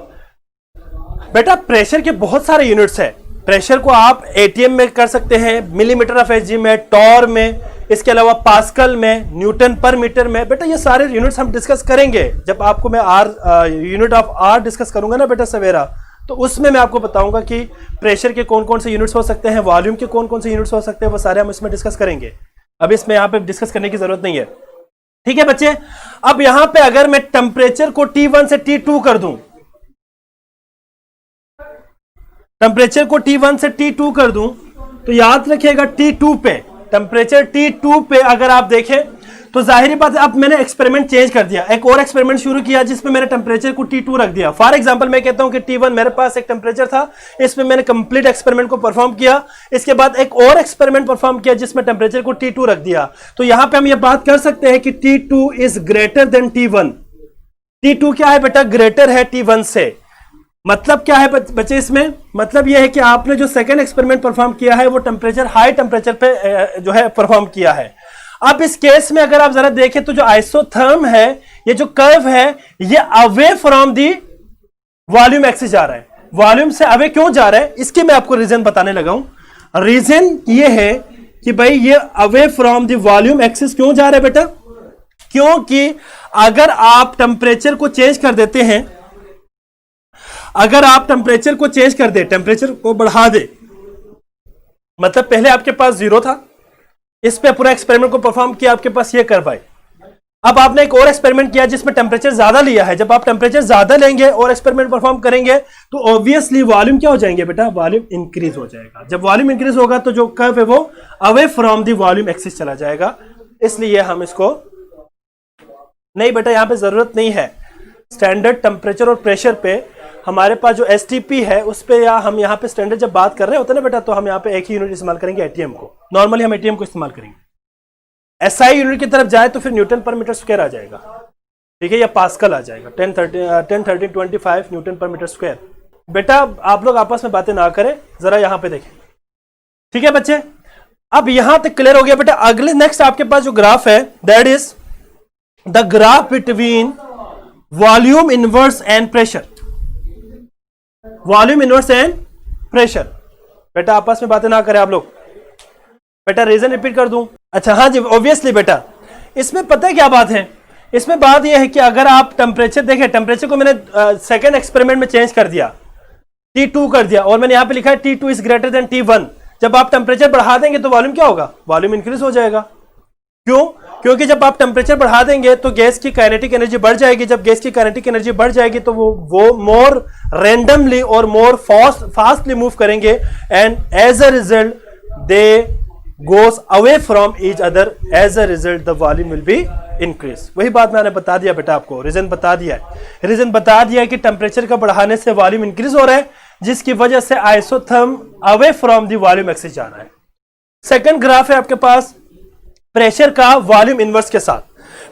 बेटा प्रेशर के बहुत सारे यूनिट्स है। प्रेशर को आप एटीएम में कर सकते हैं, मिलीमीटर ऑफ एचजी में, टॉर में, इसके अलावा पास्कल में, न्यूटन पर मीटर में। बेटा ये सारे यूनिट्स हम डिस्कस करेंगे जब आपको मैं यूनिट ऑफ आर डिस्कस करूंगा ना बेटा सवेरा, तो उसमें मैं आपको बताऊंगा कि प्रेशर के कौन कौन से यूनिट्स हो सकते हैं, वॉल्यूम के कौन कौन से यूनिट्स हो सकते हैं, वो सारे हम इसमें डिस्कस करेंगे। अब इसमें यहां पे डिस्कस करने की जरूरत नहीं है, ठीक है बच्चे। अब यहां पे अगर मैं टेम्परेचर को T1 से T2 कर दूं, टेम्परेचर को T1 से T2 कर दूं, तो याद रखिएगा T2 पे, टेम्परेचर T2 पे अगर आप देखें तो जाहिर बात है, अब मैंने एक्सपेरिमेंट चेंज कर दिया, एक और एक्सपेरिमेंट शुरू किया जिसमें मैंने टेम्परेचर को T2 रख दिया। फॉर एग्जांपल मैं कहता हूं कि T1 मेरे पास एक टेम्परेचर था, इसमें मैंने कंप्लीट एक्सपेरिमेंट को परफॉर्म किया, इसके बाद एक और एक्सपेरिमेंट परफॉर्म किया जिसमें टेम्परेचर को T2 रख दिया। तो यहां पे हम ये बात कर सकते हैं कि T2 is greater than T1। T2 क्या है बेटा? ग्रेटर है T1 से। मतलब क्या है बच्चे इसमें? मतलब यह है कि आपने जो सेकेंड एक्सपेरिमेंट परफॉर्म किया है वो टेम्परेचर हाई टेम्परेचर पे जो है परफॉर्म किया है। अब इस केस में अगर आप जरा देखें तो जो आइसोथर्म है, ये जो कर्व है, ये away from the volume axis जा रहा है। वॉल्यूम से अवे क्यों जा रहा है इसके मैं आपको रीजन बताने लगा हूं। रीजन ये है कि भाई ये away from the volume axis क्यों जा रहा है बेटा? क्योंकि अगर आप टेम्परेचर को चेंज कर देते हैं, अगर आप टेम्परेचर को चेंज कर दे, टेम्परेचर को बढ़ा दे, मतलब पहले आपके पास 0 था, इस पे पूरा एक्सपेरिमेंट को परफॉर्म किया, आपके पास ये कर्व आई। अब आपने एक और एक्सपेरिमेंट किया जिसमें टेम्परेचर ज्यादा लिया है। जब आप टेम्परेचर ज्यादा लेंगे और एक्सपेरिमेंट परफॉर्म करेंगे तो ऑब्वियसली वॉल्यूम क्या हो जाएंगे बेटा? वॉल्यूम इंक्रीज हो जाएगा। जब वॉल्यूम इंक्रीज होगा तो जो कर्व है वो away from the volume axis चला जाएगा। इसलिए हम इसको नहीं बेटा, यहां पे जरूरत नहीं है। स्टैंडर्ड टेम्परेचर और प्रेशर पे हमारे पास जो एसटीपी है उस पे, या हम यहाँ पे स्टैंडर्ड जब बात कर रहे होते हैं ना बेटा, तो हम यहाँ पे एक ही यूनिट इस्तेमाल करेंगे, एटीएम को। नॉर्मली हम एटीएम को इस्तेमाल करेंगे। एसआई यूनिट की तरफ जाए तो फिर न्यूटन पर मीटर स्क्वायर आ जाएगा, ठीक है, या पास्कल आ जाएगा। 10, 13, 25 न्यूटन पर मीटर स्क्वायर। बेटा आप लोग आपस में बातें ना करें, जरा यहाँ पे देखें, ठीक है बच्चे। अब यहां तक क्लियर हो गया बेटा। अगले नेक्स्ट आपके पास जो ग्राफ है, that is the graph between volume inverse and pressure. Volume inverse and pressure. बेटा आपस में बातें ना करें आप लोग। बेटा रीजन रिपीट कर दूं? अच्छा हाँ जी, ऑब्वियसली बेटा इसमें पता है क्या बात है? इसमें बात यह है कि अगर आप टेम्परेचर देखें, टेम्परेचर को मैंने सेकेंड एक्सपेरिमेंट में चेंज कर दिया, T2 कर दिया, और मैंने यहां पे लिखा है T2 is greater than T1। जब आप टेम्परेचर बढ़ा देंगे तो वॉल्यूम क्या होगा? वॉल्यूम इंक्रीज हो जाएगा। क्यों? क्योंकि जब आप टेम्परेचर बढ़ा देंगे तो गैस की काइनेटिक एनर्जी बढ़ जाएगी। जब गैस की काइनेटिक एनर्जी बढ़ जाएगी तो वो मोर रैंडमली और मोर फास्टली मूव करेंगे and as a result they goes away from each other, as a result the volume will be increase. वही बात मैंने बता दिया बेटा आपको, रीजन बता दिया है। रीजन बता दिया है कि टेम्परेचर का बढ़ाने से वॉल्यूम इंक्रीज हो रहा है, जिसकी वजह से isotherm away from the volume axis जा रहा है। सेकंड ग्राफ है आपके पास प्रेशर का वॉल्यूम इनवर्स के साथ।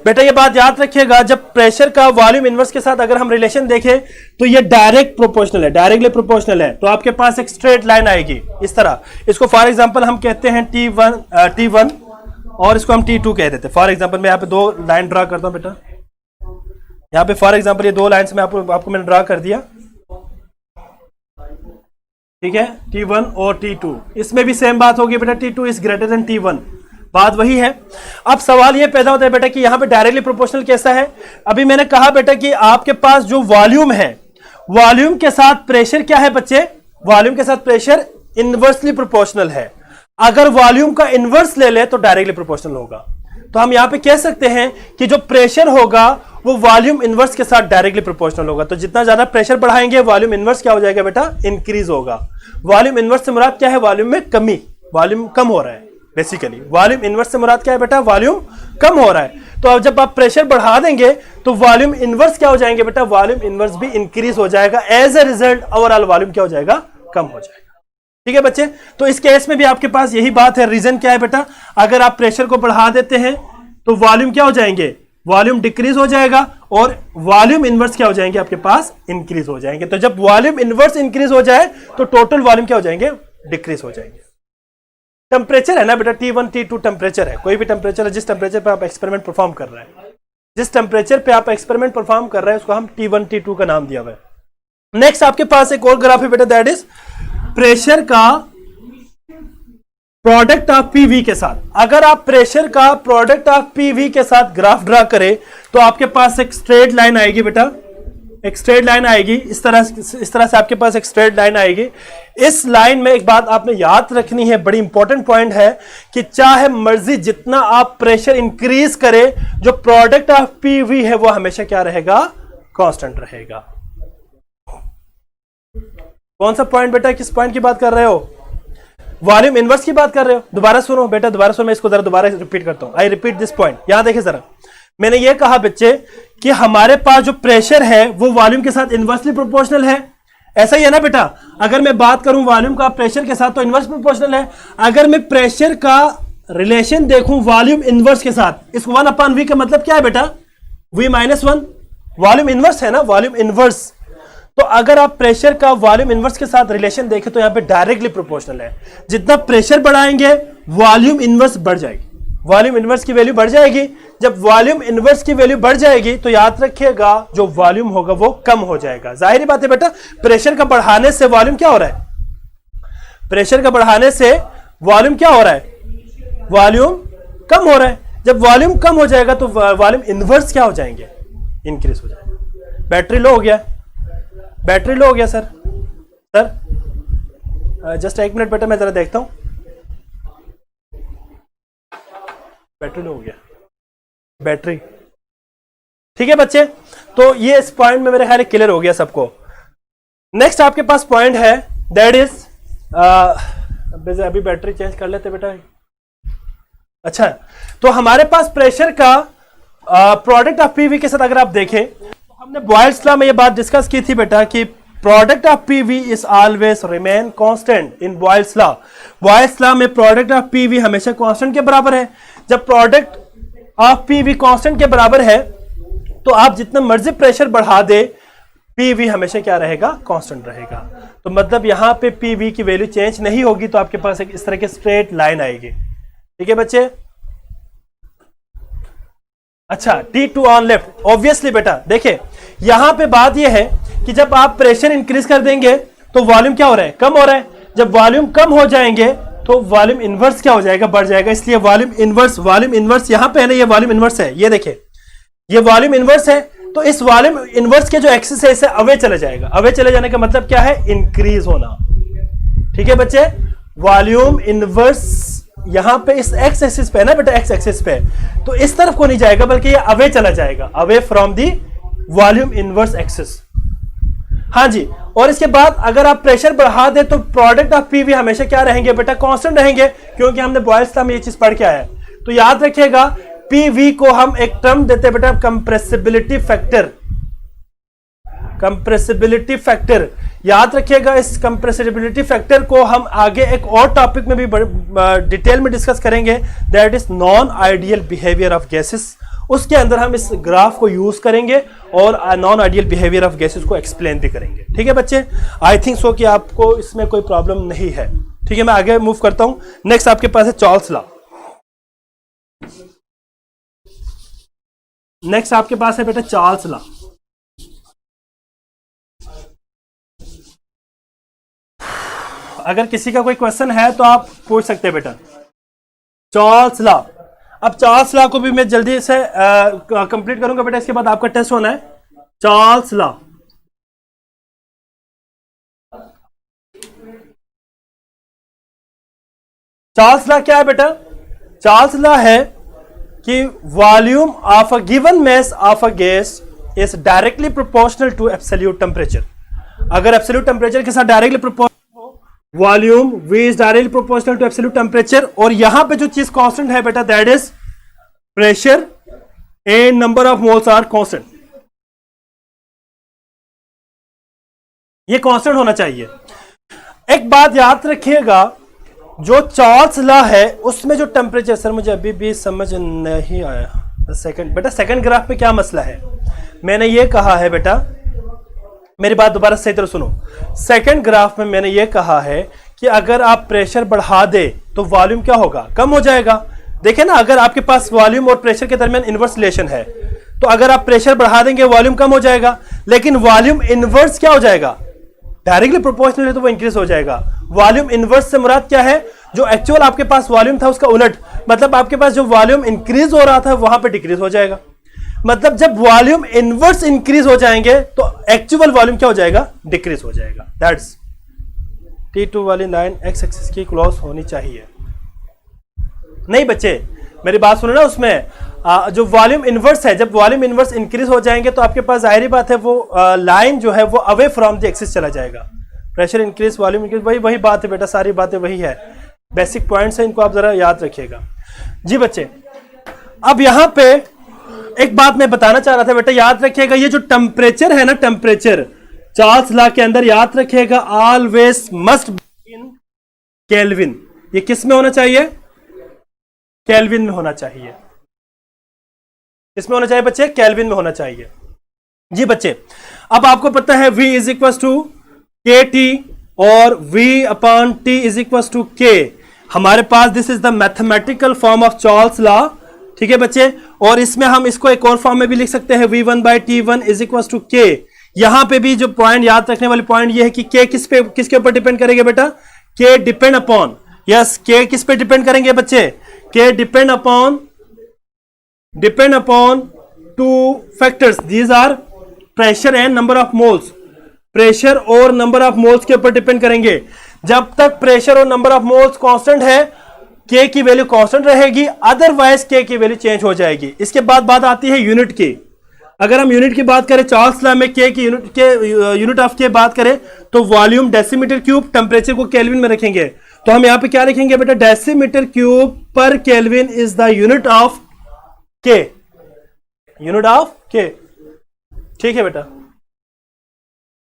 बेटा ये बात याद रखिएगा, जब प्रेशर का वॉल्यूम इनवर्स के साथ अगर हम रिलेशन देखें तो ये डायरेक्ट प्रोपोर्शनल है, डायरेक्टली प्रोपोर्शनल है। तो आपके पास एक स्ट्रेट लाइन आएगी इस तरह। इसको फॉर एग्जांपल हम कहते हैं T1 और इसको हम T2 कह देते हैं। फॉर एग्जांपल मैं यहाँ पे दो लाइन ड्रा करता हूं बेटा। यहाँ पे फॉर एग्जांपल ये दो लाइन्स में आपको मैंने ड्रा कर दिया, ठीक है, T1 और T2। इसमें भी सेम बात होगी बेटा, T2 is greater than T1, बात वही है। अब सवाल ये पैदा होता है बेटा कि यहां पे डायरेक्टली प्रोपोर्शनल कैसा है। अभी मैंने कहा बेटा कि आपके पास जो वॉल्यूम है, वॉल्यूम के साथ प्रेशर क्या है बच्चे, वॉल्यूम के साथ प्रेशर इनवर्सली प्रोपोर्शनल है। अगर वॉल्यूम का इनवर्स ले ले तो डायरेक्टली प्रोपोर्शनल होगा। तो हम यहां पे कह सकते हैं कि जो प्रेशर होगा वो वॉल्यूम इनवर्स के साथ डायरेक्टली प्रोपोर्शनल होगा। तो जितना ज्यादा प्रेशर बढ़ाएंगे वॉल्यूम इनवर्स क्या हो जाएगा बेटा, इंक्रीज होगा। वॉल्यूम इनवर्स से मुराद क्या है, वॉल्यूम में कमी, वॉल्यूम कम हो रहा है। बेसिकली वॉल्यूम इनवर्स से मुराद क्या है बेटा, वॉल्यूम कम हो रहा है। तो अब जब आप प्रेशर बढ़ा देंगे तो वॉल्यूम इनवर्स क्या हो जाएंगे बेटा, वॉल्यूम इनवर्स भी इंक्रीज हो जाएगा। As a result overall volume क्या हो जाएगा, कम हो जाएगा। ठीक है बच्चे, तो इस केस में भी आपके पास यही बात है। रीजन क्या है बेटा, अगर आप प्रेशर को बढ़ा देते हैं तो वॉल्यूम क्या हो जाएंगे, वॉल्यूम डिक्रीज हो जाएगा और वॉल्यूम इनवर्स क्या हो जाएंगे आपके पास, इंक्रीज हो जाएंगे। तो जब वॉल्यूम इनवर्स इंक्रीज हो जाए तो टोटल वॉल्यूम क्या हो जाएंगे, डिक्रीज हो जाएंगे। टेम्परेचर है ना बेटा, T1 T2 टेम्परेचर है, कोई भी टेम्परेचर है जिस टेम्परेचर पे आप एक्सपेरिमेंट परफॉर्म कर रहे हैं, जिस टेम्परेचर पे आप एक्सपेरिमेंट परफॉर्म कर रहे हैं उसको हम T1 T2 का नाम दिया हुआ है। नेक्स्ट आपके पास एक और ग्राफ है बेटा, दैट इज प्रेशर का प्रोडक्ट ऑफ पीवी के साथ। अगर आप प्रेशर का प्रोडक्ट ऑफ पीवी के साथ ग्राफ ड्रा करें तो आपके पास एक स्ट्रेट लाइन आएगी बेटा, एक स्ट्रेट लाइन आएगी इस तरह से आपके पास एक स्ट्रेट लाइन आएगी। इस लाइन में एक बात आपने याद रखनी है, बड़ी इंपॉर्टेंट पॉइंट है कि चाहे मर्जी जितना आप प्रेशर इंक्रीज करें, जो प्रोडक्ट ऑफ पीवी है वो हमेशा क्या रहेगा, कांस्टेंट रहेगा। कौन सा पॉइंट बेटा, किस पॉइंट की बात कर रहे हो, वॉल्यूम इनवर्स की बात कर रहे हो। दोबारा सुनो बेटा, दोबारा सुनो, मैं इसको जरा दोबारा रिपीट करता हूं। I repeat this point. यहां देखिए जरा, मैंने ये कहा बच्चे कि हमारे पास जो प्रेशर है वो वॉल्यूम के साथ इनवर्सली प्रोपोर्शनल है। ऐसा ही है ना बेटा, अगर मैं बात करूं वॉल्यूम का प्रेशर के साथ तो इनवर्स प्रोपोर्शनल है। अगर मैं प्रेशर का रिलेशन देखूं वॉल्यूम इनवर्स के साथ, इस 1/v का मतलब क्या है बेटा, v-1, वॉल्यूम इनवर्स है ना, वॉल्यूम इनवर्स। तो अगर आप प्रेशर का वॉल्यूम इनवर्स के साथ रिलेशन देखें तो यहां पे डायरेक्टली प्रोपोर्शनल है। जितना प्रेशर बढ़ाएंगे वॉल्यूम इनवर्स बढ़ जाएगी, वॉल्यूम इनवर्स की वैल्यू बढ़ जाएगी। जब वॉल्यूम इनवर्स की वैल्यू बढ़ जाएगी तो याद रखिएगा जो वॉल्यूम होगा वो कम हो जाएगा। जाहिर बात है बेटा, प्रेशर का बढ़ाने से वॉल्यूम क्या हो रहा है, प्रेशर का बढ़ाने से वॉल्यूम क्या हो रहा है, वॉल्यूम कम हो रहा है। जब वॉल्यूम कम हो जाएगा तो वॉल्यूम इनवर्स क्या हो जाएंगे, इंक्रीज हो जाएगा। बैटरी लो हो गया, बैटरी लो हो गया सर, जस्ट एक मिनट बेटा मैं जरा देखता हूं। बैटरी लो हो गया, बैटरी, ठीक है बच्चे। तो ये इस पॉइंट में मेरे ख्याल क्लियर हो गया सबको। नेक्स्ट आपके पास पॉइंट है, दैट इज अभी बैटरी चेंज कर लेते बेटा। अच्छा, तो हमारे पास प्रेशर का प्रोडक्ट ऑफ पीवी के साथ अगर आप देखें, हमने बॉयल्स लॉ में ये बात डिस्कस की थी बेटा कि product of PV is always remain constant in boils law. Boyle's law में प्रोडक्ट ऑफ पीवी हमेशा कांस्टेंट के बराबर है। जब प्रोडक्ट ऑफ पीवी कांस्टेंट के बराबर है तो आप जितना मर्जी प्रेशर बढ़ा दे, पीवी हमेशा क्या रहेगा, कांस्टेंट रहेगा। तो मतलब यहां पे पीवी की वैल्यू चेंज नहीं होगी, तो आपके पास एक इस तरह की स्ट्रेट लाइन आएगी। ठीक है बच्चे। अच्छा, T2 ऑन लेफ्ट, ऑब्वियसली बेटा देखिए यहां पे बात यह है कि जब आप प्रेशर इंक्रीज कर देंगे तो वॉल्यूम क्या हो रहा है, कम हो रहा है। जब वॉल्यूम कम हो जाएंगे तो वॉल्यूम इनवर्स क्या हो जाएगा, बढ़ जाएगा। इसलिए वॉल्यूम इनवर्स यहां पे है ना, ये वॉल्यूम इनवर्स है, ये देखिए ये वॉल्यूम इनवर्स है। तो इस वॉल्यूम इनवर्स के जो एक्सिस है इससे अवे चले जाएगा। अवे चले जाने का मतलब क्या है, इंक्रीज होना। ठीक है बच्चे, वॉल्यूम इनवर्स यहां पे इस एक्स एक्सिस पे है ना बेटा, एक्स एक्सिस पे, तो इस तरफ को नहीं जाएगा बल्कि ये अवे चला जाएगा, away from the volume inverse axis. हाँ जी, और इसके बाद अगर आप प्रेशर बढ़ा दे तो प्रोडक्ट ऑफ पीवी हमेशा क्या रहेंगे बेटा, कांस्टेंट रहेंगे, क्योंकि हमने बॉयल्स लॉ में ये चीज पढ़ के आया है। तो याद रखिएगा पीवी को हम एक टर्म देते हैं बेटा, कंप्रेसिबिलिटी फैक्टर। कंप्रेसिबिलिटी फैक्टर याद रखिएगा, इस कंप्रेसिबिलिटी फैक्टर को हम आगे एक और टॉपिक में भी डिटेल में डिस्कस करेंगे, that is non ideal behaviour of gases. उसके अंदर हम इस ग्राफ को यूज करेंगे और non ideal behaviour of gases को एक्सप्लेन भी करेंगे। ठीक है बच्चे, आई थिंक सो कि आपको इसमें कोई प्रॉब्लम नहीं है। ठीक है, मैं आगे मूव करता हूं। नेक्स्ट आपके पास है चार्ल्स लॉ। नेक्स्ट आपके पास है बेटा चार्ल्स लॉ। अगर किसी का कोई क्वेश्चन है तो आप पूछ सकते हैं बेटा। चार्ल्स लॉ, अब चार्ल्स लॉ को भी मैं जल्दी से कंप्लीट करूंगा बेटा, इसके बाद आपका टेस्ट होना है। चार्ल्स लॉ, चार्ल्स लॉ क्या है बेटा? चार्ल्स लॉ है कि volume of a given mass of a gas is directly proportional to absolute temperature. अगर एब्सोल्यूट टेम्परेचर के साथ डायरेक्टली प्रोपोर्शनल हो, volume V is directly proportional to absolute temperature, और यहां पे जो चीज कांस्टेंट है बेटा that is pressure and number of moles are constant. ये कांस्टेंट होना चाहिए। एक बात याद रखिएगा, जो चार्ल्स लॉ है उसमें जो टेम्परेचर, सर मुझे अभी भी समझ नहीं आया सेकंड बेटा, सेकंड ग्राफ पे क्या मसला है? मैंने ये कहा है बेटा, मेरी बात दोबारा सही तरह सुनो। सेकंड ग्राफ में मैंने ये कहा है कि अगर आप प्रेशर बढ़ा दे तो वॉल्यूम क्या होगा, कम हो जाएगा। देखिए ना, अगर आपके पास वॉल्यूम और प्रेशर के दरमियान इनवर्स रिलेशन है, तो अगर आप प्रेशर बढ़ा देंगे वॉल्यूम कम हो जाएगा, लेकिन वॉल्यूम इनवर्स क्या हो जाएगा, डायरेक्टली प्रोपोर्शनल है तो वो इंक्रीज हो जाएगा। वॉल्यूम इनवर्स से मुराद क्या है? जो एक्चुअल आपके पास वॉल्यूम था उसका उलट, मतलब आपके पास जो वॉल्यूम इंक्रीज हो रहा था वहां पे डिक्रीज हो जाएगा। मतलब जब वॉल्यूम इनवर्स इंक्रीज हो जाएंगे तो एक्चुअल वॉल्यूम क्या हो जाएगा, डिक्रीज हो जाएगा। दैट्स T2 वाली लाइन एक्स एक्सिस की क्रॉस होनी चाहिए। नहीं बच्चे, मेरी बात सुनो ना, उसमें जो वॉल्यूम इनवर्स है, जब वॉल्यूम इनवर्स इंक्रीज हो जाएंगे तो आपके पास जाहिर बात है वो लाइन जो है वो अवे फ्रॉम द एक्सिस चला जाएगा। प्रेशर इंक्रीज, वॉल्यूम इंक्रीज, वही बात है बेटा, सारी बातें वही है, बेसिक पॉइंट्स है, इनको आप जरा याद रखिएगा। जी बच्चे, अब यहां पे एक बात मैं बताना चाह रहा था बेटा, याद रखिएगा ये जो टेम्परेचर है ना, टेम्परेचर चार्ल्स लॉ के अंदर याद रखिएगा always must be in kelvin. ये किस में होना चाहिए? केल्विन में होना चाहिए। इसमें होना चाहिए बच्चे, केल्विन में होना चाहिए। जी बच्चे, अब आपको पता है V is equal to K T और V upon T is equal to K. हमारे पास this is the mathematical form of Charles law. ठीक है बच्चे, और इसमें हम इसको एक और फॉर्म में भी लिख सकते हैं, V1 by T1 is equal to के। यहां पे भी जो पॉइंट याद रखने वाली पॉइंट ये है कि के किसके ऊपर डिपेंड करेंगे बेटा? के डिपेंड अपॉन, यस, के किस पे डिपेंड करेंगे बच्चे? K depend upon two factors, these are pressure and number of moles. Pressure और नंबर ऑफ मोल्स के ऊपर डिपेंड करेंगे। जब तक प्रेशर और नंबर ऑफ मोल्स कांस्टेंट है, के की वैल्यू कांस्टेंट रहेगी, अदरवाइज के की वैल्यू चेंज हो जाएगी। इसके बाद बात आती है यूनिट की। अगर हम यूनिट की बात करें, चार्ल्स लॉ में के की यूनिट ऑफ के बात करें तो वॉल्यूम डेसीमीटर क्यूब, टेम्परेचर को केल्विन में रखेंगे, तो हम यहां पे क्या लिखेंगे बेटा? डेसीमीटर क्यूब पर kelvin is the unit of के, यूनिट ऑफ के। ठीक है बेटा,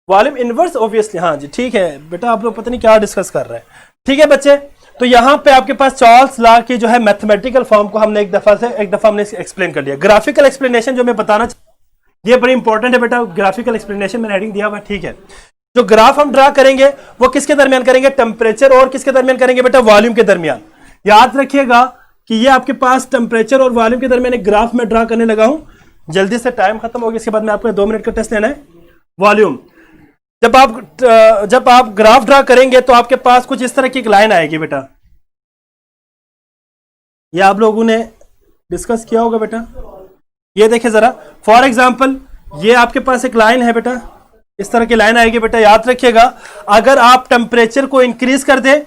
वॉल्यूम इनवर्स ऑब्वियसली, हाँ जी ठीक है बेटा, आप लोग पता नहीं क्या डिस्कस कर रहे हैं। ठीक है बच्चे, तो यहां पे आपके पास चार्ल्स लॉ की जो है मैथमेटिकल फॉर्म को हमने एक दफा हमने एक्सप्लेन कर लिया। ग्राफिकल एक्सप्लेनेशन जो मैं बताना, ये बड़ी इंपॉर्टेंट है बेटा, ग्राफिकल एक्सप्लेनेशन मैंने हेडिंग दिया हुआ, ठीक है। जो ग्राफ हम ड्रा करेंगे वो किसके दरमियान करेंगे? टेम्परेचर और किसके दरमियान करेंगे बेटा? वॉल्यूम के दरमियान। याद रखिएगा कि ये आपके पास टेम्परेचर और वॉल्यूम के दरमियान एक ग्राफ में ड्रा करने लगा हूं। जल्दी से टाइम खत्म हो गया, इसके बाद में आपको 2 मिनट का टेस्ट लेना है। वॉल्यूम, जब आप ग्राफ ड्रा करेंगे तो आपके पास कुछ इस तरह की एक लाइन आएगी बेटा। ये आप लोगों ने डिस्कस किया होगा बेटा। ये देखिए जरा, फॉर एग्जांपल ये आपके पास एक लाइन है बेटा, इस तरह की लाइन आएगी बेटा। याद रखिएगा, अगर आप टेम्परेचर को इंक्रीज कर दें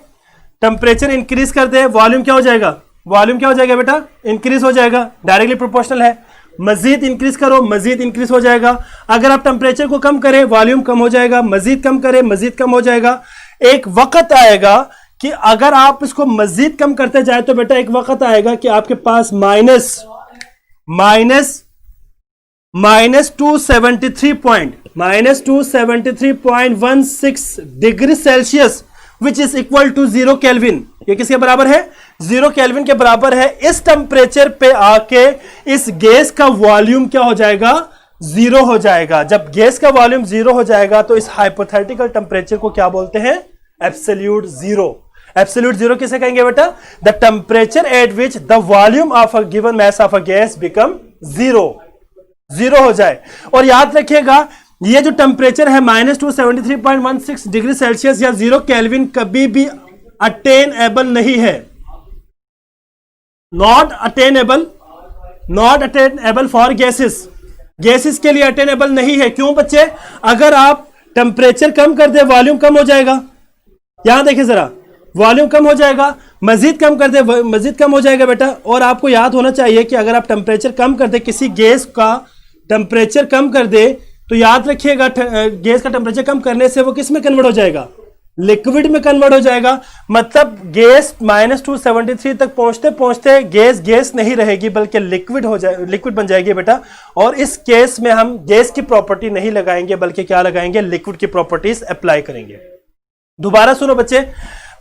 टेम्परेचर इंक्रीज कर दे, वॉल्यूम क्या हो जाएगा, वॉल्यूम क्या हो जाएगा बेटा, इंक्रीज हो जाएगा, डायरेक्टली प्रोपोर्शनल है। मजीद इंक्रीज करो, मजीद इंक्रीज हो जाएगा। अगर आप टेम्परेचर को कम करें, वॉल्यूम कम हो जाएगा, मजीद कम करें, मजीद कम हो जाएगा। एक वक्त आएगा कि अगर आप इसको मजीद कम करते जाए तो बेटा एक वक्त आएगा कि आपके पास -273.16 degree Celsius which is equal to 0 Kelvin. ये किसके बराबर है, 0 केल्विन के बराबर है। इस टेम्परेचर पे आके इस गैस का वॉल्यूम क्या हो जाएगा, 0 हो जाएगा। जब गैस का वॉल्यूम 0 हो जाएगा तो इस हाइपोथेटिकल टेम्परेचर को क्या बोलते हैं, एब्सोल्यूट जीरो। एब्सोल्यूट जीरो किसे कहेंगे बेटा, the temperature at which the volume of a given mass of a gas become zero हो जाए। और याद रखिएगा ये जो टेम्परेचर है -273.16 डिग्री सेल्सियस या 0 केल्विन कभी भी अटेनेबल नहीं है, नॉट अटेनेबल फॉर गैसेस के लिए अटेनेबल नहीं है। क्यों बच्चे, अगर आप टेम्परेचर कम कर दे वॉल्यूम कम हो जाएगा। यहां देखिए जरा, वॉल्यूम कम हो जाएगा, मजीद कम कर दे मजीद कम हो जाएगा बेटा। और आपको याद होना चाहिए कि अगर आप टेम्परेचर कम कर दे, किसी गैस का टेम्परेचर कम कर दे, तो याद रखिएगा गैस का टेम्परेचर कम करने से वो किस में कन्वर्ट हो जाएगा, लिक्विड में कन्वर्ट हो जाएगा। मतलब गैस -273 तक पहुंचते पहुंचते गैस नहीं रहेगी बल्कि लिक्विड बन जाएगी बेटा। और इस केस में हम गैस की प्रॉपर्टी नहीं लगाएंगे बल्कि क्या लगाएंगे, लिक्विड की प्रॉपर्टीज अप्लाई करेंगे। दोबारा सुनो बच्चे,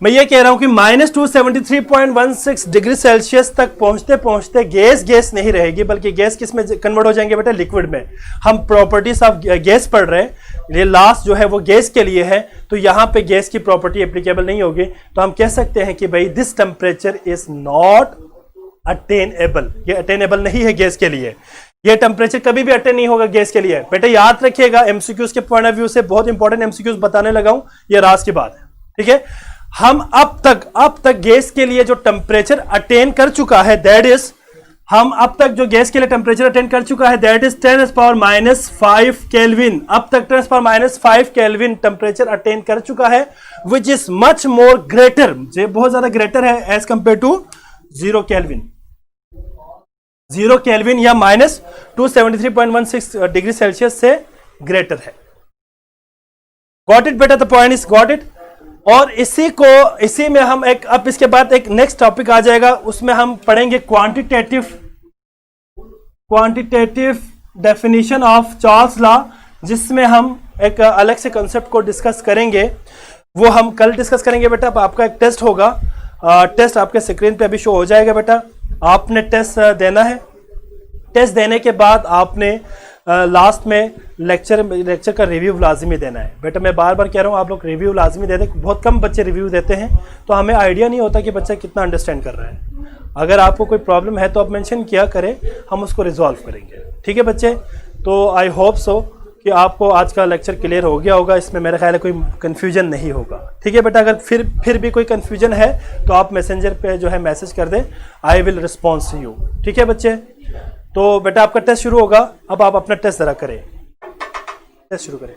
मैं ये कह रहा हूं कि -273.16 डिग्री सेल्सियस तक पहुंचते पहुंचते गैस नहीं रहेगी बल्कि गैस किस में कन्वर्ट हो जाएंगे बेटा, लिक्विड में। हम प्रॉपर्टीज ऑफ गैस पढ़ रहे हैं, ये लास्ट जो है वो गैस के लिए है, तो यहां पे गैस की प्रॉपर्टी एप्लीकेबल नहीं होगी। तो हम कह सकते हैं कि भाई this temperature is not attainable, ये अटेनेबल नहीं है गैस के लिए। ये टेम्परेचर कभी भी अटेन नहीं होगा गैस के लिए। बेटा याद रखिएगा, एमसीक्यूज के पॉइंट ऑफ व्यू से बहुत इंपॉर्टेंट एमसीक्यूज बताने लगा हूं, ये राज की बात है, ठीक है। हम अब तक गैस के लिए जो टेम्परेचर अटेन कर चुका है दैट इज, हम अब तक जो गैस के लिए टेम्परेचर अटेन कर चुका है दैट इज 10⁻⁵ केल्विन। अब तक 10⁻⁵ केल्विन टेम्परेचर अटेन कर चुका है, which is much more greater, ये बहुत ज्यादा ग्रेटर है as compare to 0 Kelvin. 0 Kelvin या -273.16 डिग्री सेल्सियस से ग्रेटर है। गॉट इट बेटा, the point is got it. और इसी में हम अब इसके बाद एक नेक्स्ट टॉपिक आ जाएगा, उसमें हम पढ़ेंगे quantitative definition of Charles law, जिसमें हम एक अलग से कंसेप्ट को डिस्कस करेंगे। वो हम कल डिस्कस करेंगे बेटा। आपका एक टेस्ट होगा, टेस्ट आपके स्क्रीन पे अभी शो हो जाएगा बेटा। आपने टेस्ट देना है, टेस्ट देने के बाद आपने लास्ट में लेक्चर का रिव्यू लाजमी देना है बेटा। मैं बार बार कह रहा हूँ, आप लोग रिव्यू लाजमी दे दें। बहुत कम बच्चे रिव्यू देते हैं तो हमें आइडिया नहीं होता कि बच्चा कितना अंडरस्टैंड कर रहा है। अगर आपको कोई प्रॉब्लम है तो आप मेंशन किया करें, हम उसको रिजॉल्व करेंगे, ठीक है बच्चे। तो आई होप सो कि आपको आज का लेक्चर क्लियर हो गया होगा, इसमें मेरा ख्याल है कोई कन्फ्यूजन नहीं होगा, ठीक है बेटा। अगर फिर भी कोई कन्फ्यूजन है तो आप मैसेंजर पे जो है मैसेज कर दें, I will response to you, ठीक है बच्चे। तो बेटा आपका टेस्ट शुरू होगा, अब आप अपना टेस्ट ज़रा करें, टेस्ट शुरू करें।